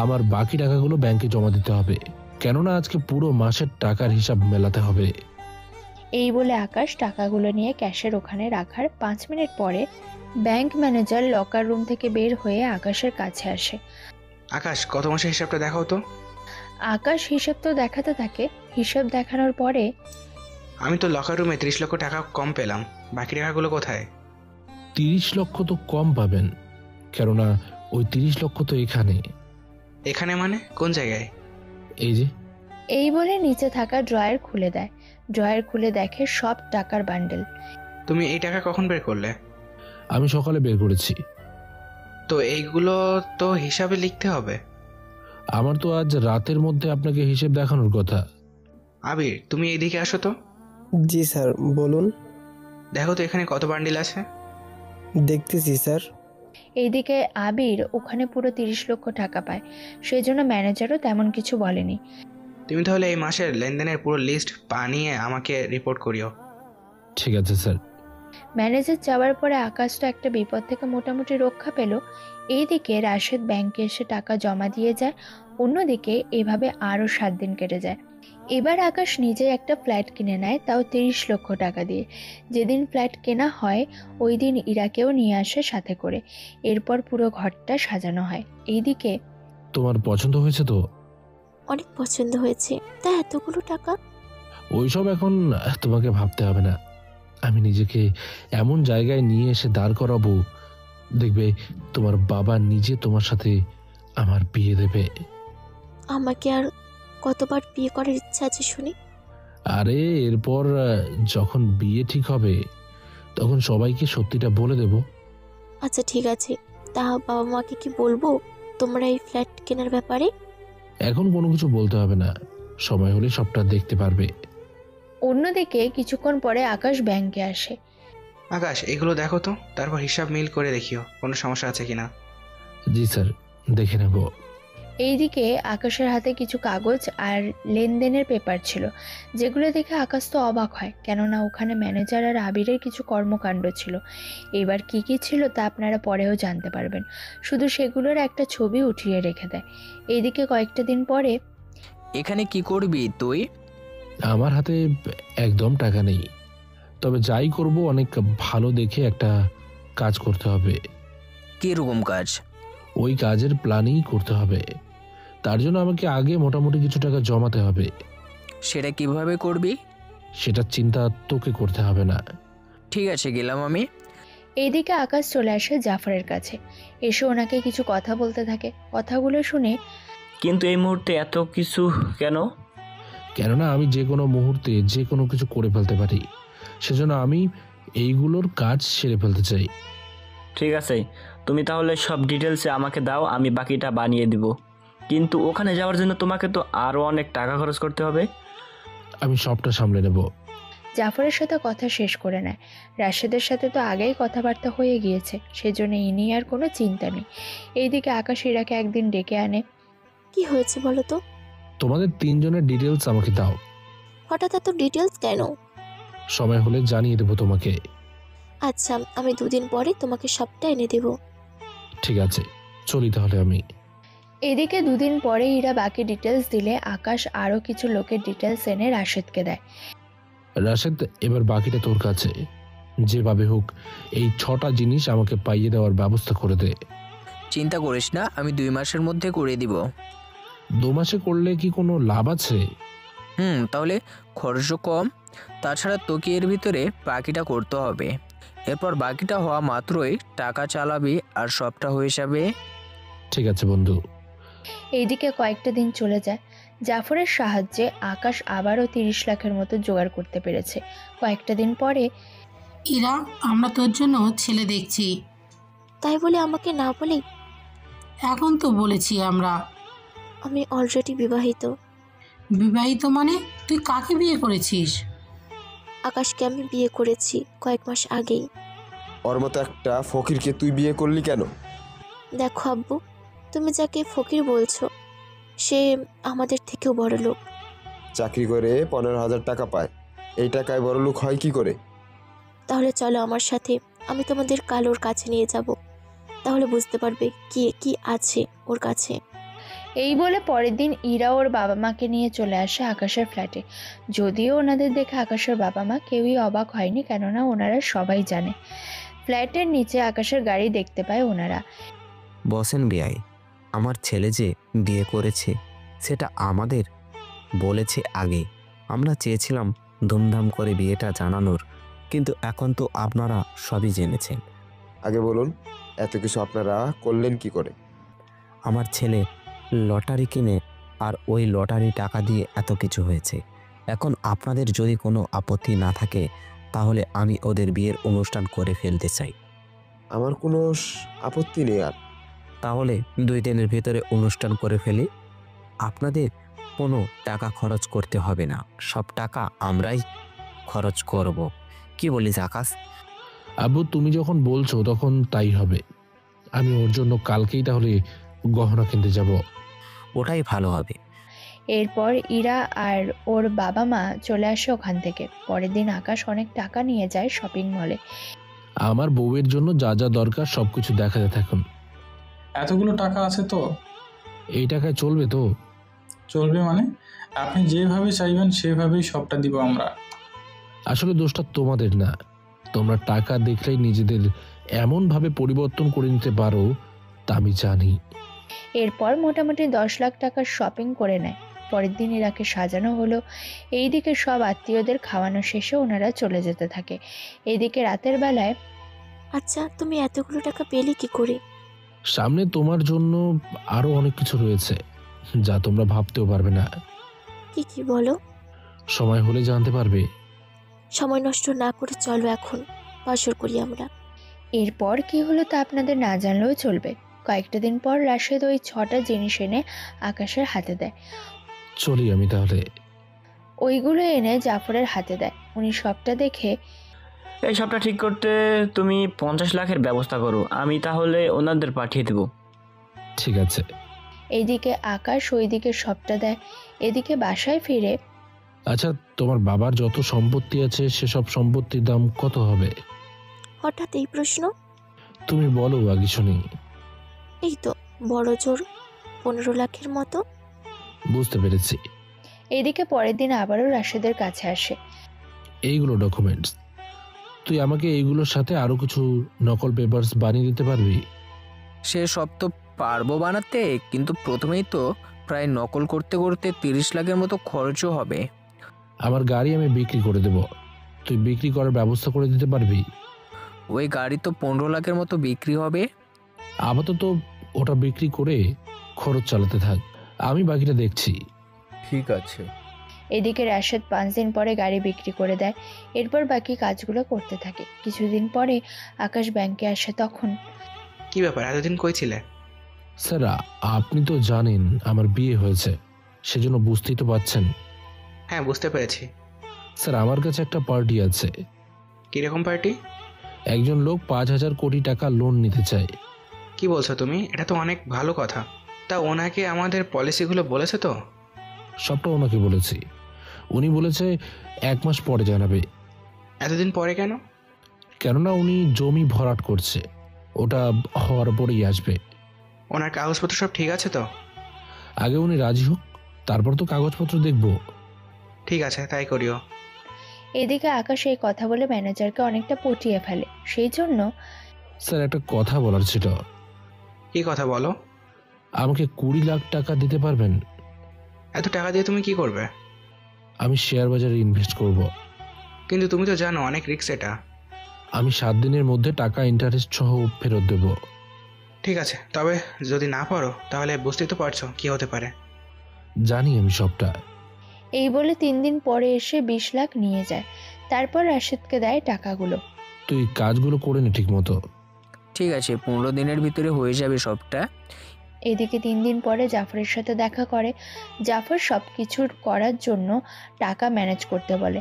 আমার বাকি টাকাগুলো ব্যাংকে জমা দিতে হবে, কেননা আজকে পুরো মাসের টাকার হিসাব মেলাতে হবে। এই বলে আকাশ টাকাগুলো নিয়ে ক্যাশের ওখানে রাখার 5 মিনিট পরে ব্যাংক ম্যানেজার লকার রুম থেকে বের হয়ে আকাশের কাছে আসে। আকাশ, গত মাসের হিসাবটা দেখাও তো। আকাশ হিসাব তো দেখাতে থাকে। হিসাব দেখানোর পরে, আমি তো লকার রুমে 30 লক্ষ টাকা কম পেলাম, বাকি টাকাগুলো কোথায়? 30 লক্ষ তো কম পাবেন, কেননা ওই 30 লক্ষ তো এখানে। এখানে মানে কোন জায়গায়? এই যে। এই বলে নিচে থাকা ড্রয়ার খুলে দেয়। ড্রয়ার খুলে দেখে সব টাকার বান্ডেল। তুমি এই টাকা কখন বের করলে? আমি সকালে বের করেছি। তো এইগুলো তো হিসাবে লিখতে হবে। আমার তো আজ রাতের মধ্যে আপনাকে হিসেব দেখানোর কথা। আবির, তুমি এইদিকে আসো তো। জি স্যার, বলুন। দেখো তো এখানে কত বান্ডিল আছে। দেখতেছি স্যার। এইদিকে আবির ওখানে পুরো 30 লক্ষ টাকা পায়, সেই জন্য ম্যানেজারও তেমন কিছু বলেনি। তুমি তাহলে এই মাসের লেনদেনের পুরো লিস্ট বানিয়ে আমাকে রিপোর্ট করিও। ঠিক আছে স্যার। ম্যানেজার যাওয়ার পরে আকাশ তো একটা বিপদ থেকে মোটামুটি রক্ষা পেল। এইদিকে রাশেদ ব্যাংকে এসে টাকা জমা দিয়ে যায়। অন্যদিকে এভাবে আরও 7 দিন কেটে যায়। এবার আকাশ নিজে একটা ফ্ল্যাট কিনে নেয়, তাও 30 লক্ষ টাকা দিয়ে। যেদিন ফ্ল্যাট কেনা হয় ওই দিন ইরাকেও নিয়ে আসে সাথে করে। এরপর পুরো ঘরটা সাজানো হয়। এইদিকে, তোমার পছন্দ হয়েছে তো? অনেক পছন্দ হয়েছে। তা এতগুলো টাকা? ওইসব এখন তোমাকে ভাবতে হবে না। আমি নিজেকে এমন জায়গায় নিয়ে এসে দাঁড় করাবো, দেখবে তোমার বাবা নিজে তোমার সাথে আমার বিয়ে দেবে। আমাকে আর কতবার বিয়ে করার ইচ্ছা আছে শুনি? আরে এরপর যখন বিয়ে ঠিক হবে তখন সবাইকে সত্যিটা বলে দেব। আচ্ছা ঠিক আছে। তা বাবা মাকে কি বলবো তোমরা এই ফ্ল্যাট কেনার ব্যাপারে? এখন কোনো কিছু বলতে হবে না, সময় হলে সবটা দেখতে পারবে। অন্যদিকে কিছুক্ষণ পরে আকাশ ব্যাংকে আসে। আকাশ, এগুলো দেখো তো, তারপর হিসাব মিল করে দেখিও কোনো সমস্যা আছে কিনা। জি স্যার, দেখে নেব। এইদিকে আকাশের হাতে কিছু কাগজ আর লেনদেনের পেপার ছিল, যেগুলো দেখে আকাশ তো অবাক হয়, কেননা ওখানে ম্যানেজার আর আবিরের কিছু কর্মকাণ্ড ছিল। এবার কি কি ছিল তা আপনারা পরেও জানতে পারবেন, শুধু সেগুলোর একটা ছবি উঠিয়ে রেখে দেয়। এইদিকে কয়েকটা দিন পরে, এখানে কি করবি তুই? আমার হাতে একদম টাকা নেই, তবে যাই করব অনেক ভালো দেখে একটা কাজ করতে হবে। কি রকম কাজ? ওই কাজের প্ল্যানিং করতে হবে, তার জন্য আমাকে আগে মোটামুটি কিছু টাকা জমাতে হবে। সেটা কিভাবে করবি? সেটা চিন্তা তোকে করতে হবে না। ঠিক আছে, গেলাম আমি। এইদিকে আকাশ চলে আসে জাফরের কাছে, এসে ওনাকে কিছু কথা বলতে থাকে। কথাগুলো শুনে কিন্তু এই মুহূর্তে এত কিছু কেন? কেননা আমি যে কোনো মুহূর্তে যে কোনো কিছু করে ফেলতে পারি, সেজন্য আমি এইগুলোর কাজ সেরে ফেলতে চাই। ঠিক আছে, তুমি তাহলে সব ডিটেলসে আমাকে দাও, আমি বাকিটা বানিয়ে দিব। কিন্তু ওখানে যাওয়ার জন্য তোমাকে তো আরও অনেক টাকা খরচ করতে হবে। আমি সবটা সামলে নেব। জাফরের সাথে কথা শেষ করে নেয়। রাশেদের সাথে তো আগেই কথাবার্তা হয়ে গিয়েছে, সেজন্য এই নিয়ে আর কোনো চিন্তা নেই। এইদিকে আকাশ ইরাকে একদিন ডেকে আনে। কি হয়েছে বলো তো? তোমাদের তিনজনের ডিটেলস আমাকে দাও। হঠাৎ এত ডিটেলস কেন? সময় হলে জানিয়ে দেবো তোমাকে। আচ্ছা, আমি 2 দিন পরে তোমাকে সবটা এনে দেব। ঠিক আছে, চলি তাহলে আমি। এদিকে 2 দিন পরে ইরা বাকি ডিটেলস দিলে আকাশ আরও কিছু লোকের ডিটেলস এনে রাশেদকে দেয়। রাশেদ, এবার বাকিটা তোর কাছে। যেভাবে হোক এই 6টা জিনিস আমাকে পাইয়ে দেওয়ার ব্যবস্থা করে দে। চিন্তা করিস না, আমি 2 মাসের মধ্যে করে দিব। 2 মাসে করলে কি কোনো লাভ আছে? তাহলে খরচও কম, তাছাড়া তোকে এর ভিতরে বাকিটা করতে হবে। এরপর বাকিটা হওয়া মাত্রই টাকা চালাবি আর সবটা হয়ে যাবে। ঠিক আছে বন্ধু। এইদিকে কয়েকটা দিন চলে যায়। জাফরের সাহায্যে আকাশ আবারও 30 লাখের মতো জোগাড় করতে পেরেছে। কয়েকটা দিন পরে ইরা, আমরা তোর জন্য ছেলে দেখছি। তাই বলে আমাকে না বলেই? এখন তো বলেছি আমরা। আমি অলরেডি বিবাহিত। বিবাহিত মানে? তুই কাকে বিয়ে করেছিস? আকাশকে আমি বিয়ে করেছি কয়েক মাস আগেই। ওর মতো একটা ফকিরকে তুই বিয়ে করলি কেন? দেখো আব্বু, তুমি যাকে ফকির বলছো সে আমাদের থেকেও বড় লোক। চাকরি করে 15,000 টাকা পায়, এই টাকায় বড় লোক হয় কি করে? তাহলে চলো আমার সাথে, আমি তোমাদের কাল ওর কাছে নিয়ে যাব, তাহলে বুঝতে পারবে কি আছে ওর কাছে। এই বলে পরের দিন ইরা ওর বাবা মাকে নিয়ে চলে আসে আকাশের ফ্ল্যাটে। যদিও ওনাদের দেখে আকাশের বাবা মা কেউই অবাক হয়নি, কেননা ওনারা সবাই জানে। ফ্ল্যাটের নিচে আকাশের গাড়ি দেখতে পায় ওনারা। বসেন বিয়াই, আমার ছেলে যে বিয়ে করেছে সেটা আমাদের বলেছে আগে। আমরা চেয়েছিলাম ধুমধাম করে বিয়েটা জানানোর, কিন্তু এখন তো আপনারা সবই জেনেছেন। আগে বলুন, এত কিছু আপনারা করলেন কি করে? আমার ছেলে লটারি কিনে আর ওই লটারি টাকা দিয়ে এত কিছু হয়েছে। এখন আপনাদের যদি কোনো আপত্তি না থাকে তাহলে আমি ওদের বিয়ের অনুষ্ঠান করে ফেলতে চাই। আমার কোনো আপত্তি নেই। আর তাহলে 2 দিনের ভিতরে অনুষ্ঠান করে ফেলি। আপনাদের কোনো টাকা খরচ করতে হবে না, সব টাকা আমরাই খরচ করব। কি বলিস আকাশ? আব্বু, তুমি যখন বলছো তখন তাই হবে। আমি ওর জন্য কালকেই তাহলে গহনা কিনতে যাব। ওটাই ভালো হবে। এরপর ইরা আর ওর বাবা মা চলে আসে ওখান থেকে। পরের দিন আকাশ অনেক টাকা নিয়ে যায় শপিং মলে। আমার বউয়ের জন্য যা যা দরকার সবকিছু দেখাতে থাকুন। এতগুলো টাকা আছে তো? এই টাকায় চলবে তো? চলবে মানে? আপনি যেভাবে চাইবেন সেভাবেই সবটা দিব আমরা। আসলে দোষটা তোমাদের না, তোমরা টাকা দেখলেই নিজেদের এমনভাবে পরিবর্তন করে নিতে পারো তা আমি জানি। এরপর মোটামুটি 10 লাখ টাকার শপিং করে নেয়। পরের দিন ইরাকে সাজানো হলো। এইদিকে সব আত্মীয়দের খাওয়ানো শেষে ওনারা চলে যেতে থাকে। এইদিকে রাতের বেলায়, আচ্ছা, তুমি এতগুলো টাকা পেলে কি করে? সামনে তোমার জন্য আরো অনেক কিছু রয়েছে যা তোমরা ভাবতেও পারবে না। কি বলো? সময় হলে জানতে পারবে। সময় নষ্ট না করে চলো এখন বাসর করি আমরা। এরপর কি হলো তা আপনাদের না জানলেও চলবে। কয়েকটা দিন পর রাশেদ ওই 6টা জিনিস এনে আকাশের হাতে দেয়। চলি আমি তাহলে। ওইগুলো এনে জাফরের হাতে দেয়। উনি সবটা দেখে, এই সবটা ঠিক করতে তুমি 50 লাখের ব্যবস্থা করো, আমি তাহলে ওনাদের পাঠিয়ে দেব। ঠিক আছে। এইদিকে আকাশ ওইদিকে সবটা দেয়। এদিকে বাসায় ফিরে, আচ্ছা, তোমার বাবার যত সম্পত্তি আছে সেসব সম্পত্তির দাম কত হবে? হঠাৎ এই প্রশ্ন? তুমি বলো আগে শুনি। এই তো বড় জোর 15 লাখের মতো। বুঝতে পেরেছি। এদিকে পরের দিন আবারও রাশেদের কাছে আসে। এইগুলো ডকুমেন্টস, তুই আমাকে এইগুলোর সাথে আরো কিছু নকল পেপারস বানিয়ে দিতে পারবি? সে সব তো পারবো বানাতে, কিন্তু প্রথমেই তো প্রায় নকল করতে করতে 30 লাখের মতো খরচও হবে। আমার গাড়ি আমি বিক্রি করে দেব, তুই বিক্রি করার ব্যবস্থা করে দিতে পারবি? ওই গাড়ি তো 15 লাখের মতো বিক্রি হবে। আপাতত ওটা বিক্রি করে খরচ চালাতে থাক, আমি বাকিটা দেখছি। ঠিক আছে। এদিকে রাশেদ 5 দিন পরে গাড়ি বিক্রি করে দেয়। এরপর বাকি কাজগুলো করতে থাকে। কিছুদিন পরে আকাশ ব্যাংকে আসে। তখন কি ব্যাপার, এতদিন কই ছিলে? স্যার আপনি তো জানেন আমার বিয়ে হয়েছে, সেজন্য বুঝতেই তো পারছেন। হ্যাঁ, বুঝতে পেরেছি। স্যার আমার কাছে একটা পার্টি আছে। কিরকম পার্টি? একজন লোক 5,000 কোটি টাকা লোন নিতে চায়। কি বলছো তুমি? এটা তো অনেক ভালো কথা। তা ওনাকে আমাদের পলিসিগুলো বলেছে তো? সবটা ওনাকে বলেছি, উনি বলেছে 1 মাস পরে জানাবে। এতদিন পরে কেন? কেননা উনি জমি ভরাট করছে, ওটা হওয়ার পরেই আসবে। ওনার কাগজপত্র সব ঠিক আছে তো? আগে উনি রাজি হোক, তারপর তো কাগজপত্র দেখব। ঠিক আছে, তাই করিও। এদিকে আকাশ এই কথা বলে ম্যানেজারকে অনেকটা পটিয়ে ফেলে। সেই জন্য স্যার একটা কথা বলার ছিল। কি কথা বলো? আমাকে 20 লাখ টাকা দিতে পারবেন? এত টাকা দিয়ে তুমি কি করবে? আমি শেয়ার বাজারে ইনভেস্ট করব। কিন্তু তুমি তো জানো অনেক রিস্ক এটা। আমি 7 দিনের মধ্যে টাকা ইন্টারেস্ট সহ ফেরত দেব। ঠিক আছে, তবে যদি না পারো তাহলে বুঝতেই তো পারছো কি হতে পারে। জানি আমি সবটা। এই বলে 3 দিন পরে এসে 20 লাখ নিয়ে যায়। তারপর রাশেদকে দেয় টাকাগুলো। তুই কাজগুলো করে নে ঠিক মতো। ঠিক আছে, 15 দিনের ভিতরে হয়ে যাবে সবটা। এদিকে 3 দিন পরে জাফরের সাথে দেখা করে। জাফর সব কিছুর করার জন্য টাকা ম্যানেজ করতে বলে।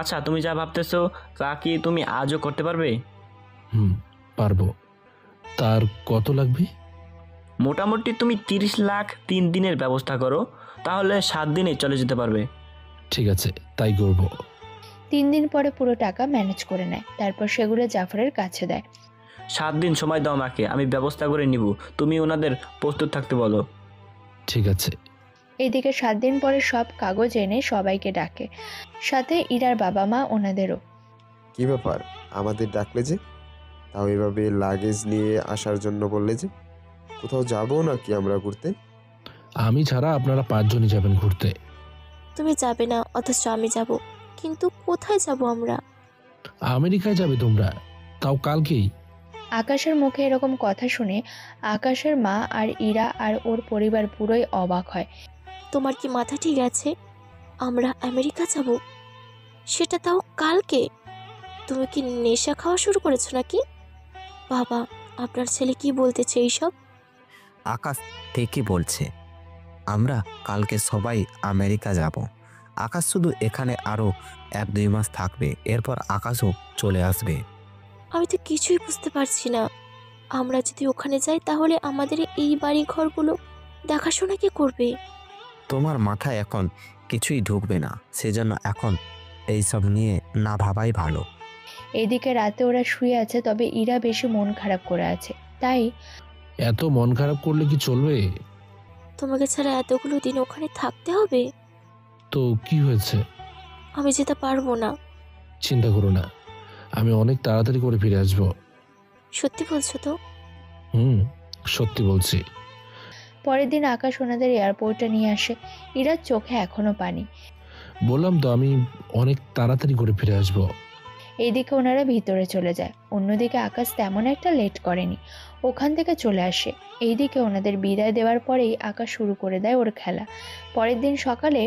আচ্ছা, তুমি যা ভাবতেছো তা কি তুমি আজও করতে পারবে? পারবো। তার কত লাগবে? মোটামুটি তুমি 30 লাখ 3 দিনের ব্যবস্থা করো, তাহলে 7 দিনে চলে যেতে পারবে। ঠিক আছে, তাই করব। 3 দিন পরে পুরো টাকা ম্যানেজ করে নেয়। তারপর সেগুলো জাফরের কাছে দেয়। 7 দিন সময় দাও আমাকে, আমি ব্যবস্থা করে নিব। তুমি ওনাদের প্রস্তুত থাকতে বলো। ঠিক আছে। এদিকে 7 দিন পরে সব কাগজ এনে সবাইকে ডাকে, সাথে ইরার বাবা মা ওনাদেরও। কি ব্যাপার, আমাদের ডাকলে যে? তাও এভাবে লাগেজ নিয়ে আসার জন্য বললে যে? কোথাও যাবো নাকি আমরা ঘুরতে? আমি ছাড়া আপনারা 5 জনই যাবেন ঘুরতে। তুমি যাবে না, অথচ আমি যাব। কিন্তু কোথায় যাব আমরা? আমেরিকায় যাবে তোমরা, তাও কালকেই। আকাশের মুখে এরকম কথা শুনে আকাশের মা আর ইরা আর ওর পরিবার পুরোই অবাক হয়। তোমার কি মাথা ঠিক আছে? আমরা আমেরিকা যাব, সেটা তাও কালকে? তুমি কি নেশা খাওয়া শুরু করেছো নাকি? বাবা, আপনার ছেলে কি বলতেছে এইসব? আকাশ ঠিকই বলছে, আমরা কালকে সবাই আমেরিকা যাব। আকাশ শুধু এখানে আরো 1-2 মাস থাকবে, এরপর আকাশও চলে আসবে। আমি তো কিছুই বুঝতে পারছি না। আমরা যদি ওখানে যাই তাহলে আমাদের এই বাড়ি ঘরগুলো দেখাশোনা কে করবে? তোমার মাথায় এখন কিছুই ঢুকবে না, সেজন্য এখন এইসব নিয়ে না ভাবাই ভালো। এদিকে রাতে ওরা শুয়ে আছে, তবে ইরা বেশি মন খারাপ করে আছে। তাই এত মন খারাপ করলে কি চলবে? তোমাকে ছাড়া এতগুলো দিন ওখানে থাকতে হবে। তো কি হয়েছে? আমি যেতে পারবো না। চিন্তা করো না, আমি অনেক তাড়াতাড়ি করে ফিরে আসবো। সত্যি বলছো তো? সত্যি বলছি। পরের দিন আকাশ ওনাদের এয়ারপোর্টে নিয়ে আসে। ইরার চোখে এখনো পানি। বললাম তো আমি অনেক তাড়াতাড়ি করে ফিরে আসবো। এইদিকে ওনারা ভিতরে চলে যায়। অন্যদিকে আকাশ তেমন একটা লেট করেনি, ওখান থেকে চলে আসে। এইদিকে ওনাদের বিদায় দেওয়ার পরেই আকাশ শুরু করে দেয় ওর খেলা। পরের দিন সকালে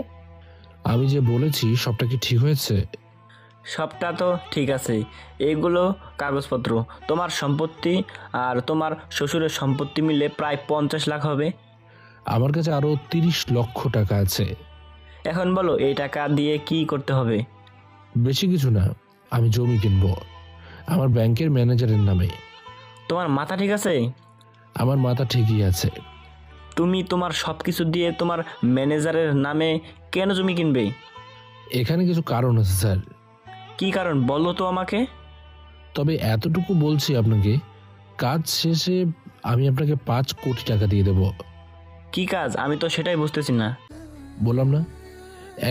আমি যে বলেছি সবটা কি ঠিক হয়েছে? সবটা তো ঠিক আছে। এইগুলো কাগজপত্র, তোমার সম্পত্তি আর তোমার শ্বশুরের সম্পত্তি মিলে প্রায় 50 লাখ হবে। আমার কাছে আরো 30 লক্ষ টাকা আছে। এখন বলো এই টাকা দিয়ে কি করতে হবে? বেশি কিছু না, আমি জমি কিনবো আমার ব্যাংকের ম্যানেজারের নামে। তোমার মাথা ঠিক আছে? আমার মাথা ঠিকই আছে। তুমি তোমার সব কিছু দিয়ে তোমার ম্যানেজারের নামে কেন জমি কিনবে? এখানে কিছু কারণ আছে স্যার। কি কারণ বলো তো আমাকে। তবে এতটুকু বলছি আপনাকে, কাজ শেষে আমি আপনাকে 5 কোটি টাকা দিয়ে দেব। কি কাজ? আমি তো সেটাই বুঝতেছি না। বললাম না,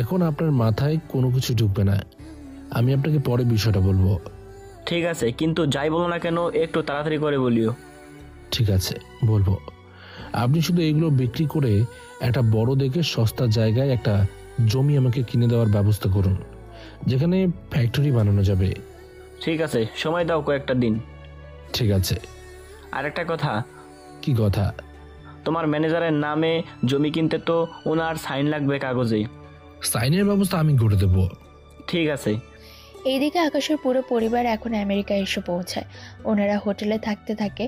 এখন আপনার মাথায় কোনো কিছু ঢুকবে না। আমি আপনাকে পরে বিষয়টা বলবো। ঠিক আছে, কিন্তু যাই বলো না কেন একটু তাড়াতাড়ি করে বলিও। ঠিক আছে, বলবো। আপনি শুধু এগুলো বিক্রি করে একটা বড় দেখে সস্তা জায়গায় একটা জমি আমাকে কিনে দেওয়ার ব্যবস্থা করুন, যেখানে ফ্যাক্টরি বানানো যাবে। ঠিক আছে, সময় দাও কয়েকটা দিন। ঠিক আছে। আরেকটা কথা, কি কথা? তোমার ম্যানেজারের নামে জমি কিনতে তো ওনার সাইন লাগবে কাগজে। সাইনের ব্যবস্থা আমি করে দেবো। ঠিক আছে। এইদিকে আকাশের পুরো পরিবার এখন আমেরিকায় এসে পৌঁছায়। ওনারা হোটেলে থাকতে থাকে।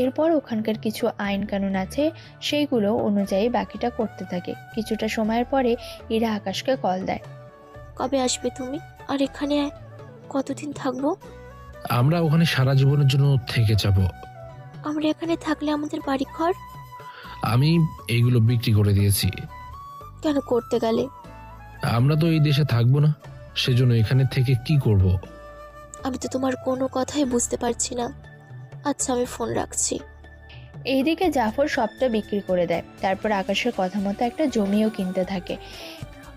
এরপর ওখানকার কিছু আইন কানুন আছে, সেইগুলো অনুযায়ী বাকিটা করতে থাকে। কিছুটা সময়ের পরে ইরা আকাশকে কল দেয়। কবে আসবে তুমি? আর এখানে কতদিন থাকবো? আমরা ওখানে সারা জীবনের জন্য থেকে যাব। আমরা এখানে থাকলে আমাদের বাড়ি ঘর? আমি এইগুলো বিক্রি করে দিয়েছি। কেন করতে গেলে? আমরা তো এই দেশে থাকবো না, সেজন্য এখানে থেকে কি করব? আমি তো তোমার কোনো কথাই বুঝতে পারছি না। আচ্ছা, আমি ফোন রাখছি। এইদিকে জাফর সবটা বিক্রি করে দেয়। তারপর আকাশের কথা মতো একটা জমিও কিনতে থাকে।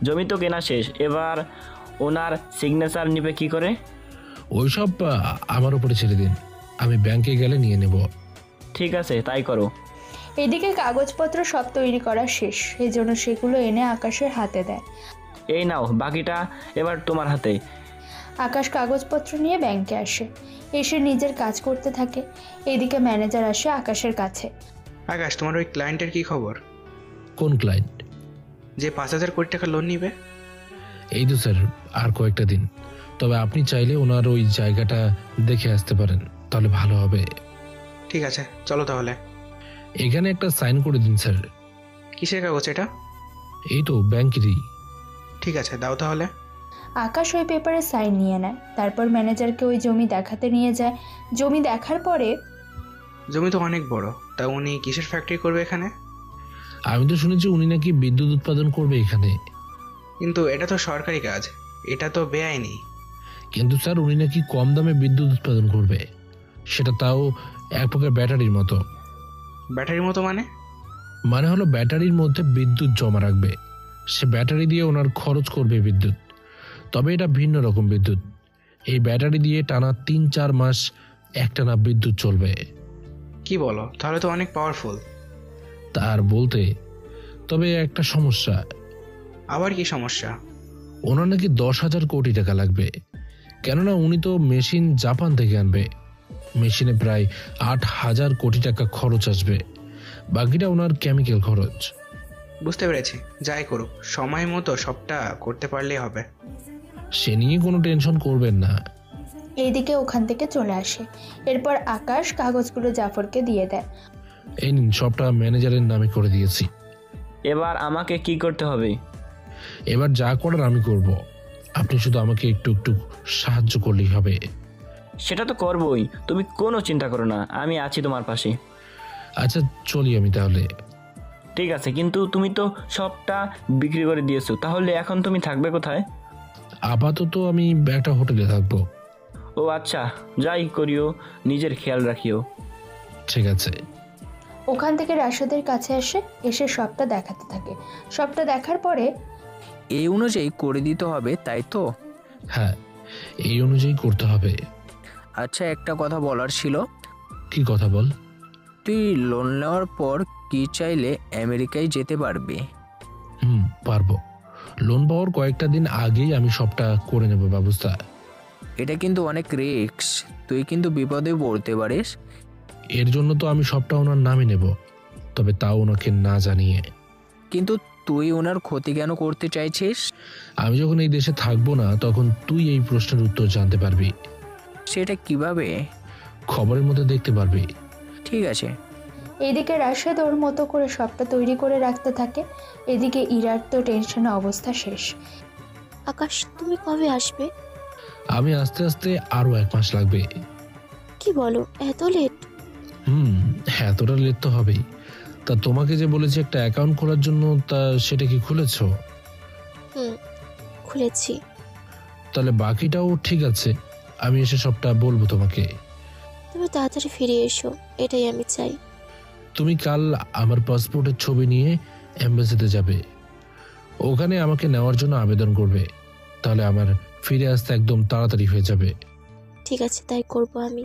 জমি তো কেনা শেষ, এবার ওনার সিগনেচার নিবে কি করে? ওইসব আমার উপরে ছেড়ে দিন, আমি ব্যাংকে গেলে নিয়ে নেব। ঠিক আছে, তাই করো। এদিকে কাগজপত্র সব তৈরি করা শেষ, এই জন্য সেগুলো এনে আকাশের হাতে দেয়। এই নাও, বাকিটা এবার তোমার হাতে। আকাশ কাগজপত্র নিয়ে ব্যাংকে আসে, এসে নিজের কাজ করতে থাকে। এদিকে ম্যানেজার আসে আকাশের কাছে। আকাশ, তোমার ওই ক্লায়েন্টের কি খবর? কোন ক্লায়েন্ট? যে 5,000 কোটি টাকা লোন নিবে। এই তো স্যার, আর কয়েকটা দিন। তবে আপনি চাইলে ওনার ওই জায়গাটা দেখে আসতে পারেন, তাহলে ভালো হবে। ঠিক আছে, চলো তাহলে। এখানে একটা সাইন করে দিন স্যার। কিসের কাগজ এটা? এই তো ব্যাংকেরই। ঠিক আছে, দাও তাহলে। আকাশ ওই পেপারে সাইন নিয়ে নেয়। তারপর ম্যানেজারকে ওই জমি দেখাতে নিয়ে যায়। জমি দেখার পরে, জমি তো অনেক বড়, তা উনি কিসের ফ্যাক্টরি করবে এখানে? আমি তো শুনেছি উনি নাকি বিদ্যুৎ উৎপাদন করবে এখানে। কিন্তু এটা তো সরকারি কাজ, এটা তো বেআইনি। কিন্তু স্যার উনি নাকি কম দামে বিদ্যুৎ উৎপাদন করবে, সেটা তাও এক প্রকার ব্যাটারির মতো। ব্যাটারির মতো মানে? মানে হলো ব্যাটারির মধ্যে বিদ্যুৎ জমা রাখবে, সে ব্যাটারি দিয়ে ওনার খরচ করবে বিদ্যুৎ। তবে এটা ভিন্ন রকম বিদ্যুৎ। এই ব্যাটারি দিয়ে টানা 3-4 মাস একটানা বিদ্যুৎ চলবে। কি বলো? তাহলে তো অনেক পাওয়ারফুল। তার বলতে, তবে একটা সমস্যা। আবার কি সমস্যা? ওনার নাকি 10,000 কোটি টাকা লাগবে, কেননা উনি তো মেশিন জাপান থেকে আনবে। মেশিনে প্রায় 8,000 কোটি টাকা খরচ আসবে, বাকিটা ওনার কেমিক্যাল খরচ। বুঝতে পেরেছি, যাই করুক সময় মতো সবটা করতে পারলেই হবে। সে নিয়ে কোনো টেনশন করবেন না। এইদিকে ওখান থেকে চলে আসে। এরপর আকাশ কাগজগুলো জাফরকে দিয়ে দেয়। এই নিন, সবটা ম্যানেজারের নামে করে দিয়েছি। এবার আমাকে কি করতে হবে? এবার যা করার আমি করব, আপনি শুধু আমাকে একটু একটু সাহায্য করলেই হবে। সেটা তো করবই, তুমি কোনো চিন্তা করো না, আমি আছি তোমার পাশে। আচ্ছা, চলি আমি তাহলে। ঠিক আছে, কিন্তু তুমি তো সবটা বিক্রি করে দিয়েছো, তাহলে এখন তুমি থাকবে কোথায়? আপাতত আমি একটা হোটেলে থাকবো। ও আচ্ছা, যাই করিও, নিজের খেয়াল রাখিও। ঠিক আছে। ওখান থেকে রাশেদের কাছে এসে সবটা দেখাতে থাকে। সবটা দেখার পরে, এই অনুযায়ী করে দিতে হবে, তাই তো? হ্যাঁ, এই অনুযায়ী করতে হবে। আচ্ছা, একটা কথা বলার ছিল। কি কথা বল? তুই লোন নেওয়ার পর কি চাইলে আমেরিকায় যেতে পারবি? পারবো। লোন পাওয়ার কয়েকটা দিন আগেই আমি সবটা করে নেব ব্যবস্থা। এটা কিন্তু অনেক রিস্ক, তুই কিন্তু বিপদে পড়তে পারিস। এর জন্য তো আমি সবটা ওনার নামে নেব, তবে তাও ওনাকে না জানিয়ে। কিন্তু তুই ওনার ক্ষতি কেন করতে চাইছিস? আমি যখন এই দেশে থাকবো না, তখন তুই এই প্রশ্নের উত্তর জানতে পারবি। সেটা কিভাবে? খবরের মধ্যে দেখতে পারবি। ঠিক আছে। এদিকে রাশেদ ওর মতো করে সবটা তৈরি করে রাখতে থাকে। এদিকে ইরার তো টেনশনে অবস্থা শেষ। আকাশ, তুমি কবে আসবে? আমি আস্তে আস্তে আরো 1 মাস লাগবে। কি বলো, এত লেট? এতটা লেট তো হবেই। তা তোমাকে যে বলেছি একটা অ্যাকাউন্ট খোলার জন্য, তা সেটা কি খুলেছো? খুলেছি। তাহলে বাকিটাও ঠিক আছে, আমি এসে সবটা বলবো তোমাকে। তুমি তাড়াতাড়ি ফিরে এসো, এটাই আমি চাই। তুমি কাল আমার পাসপোর্টের ছবি নিয়ে এম্বাসিতে যাবে, ওখানে আমাকে নেওয়ার জন্য আবেদন করবে, তাহলে আমার ফিরে আসতে একদম তাড়াতাড়ি হয়ে যাবে। ঠিক আছে, তাই করব আমি।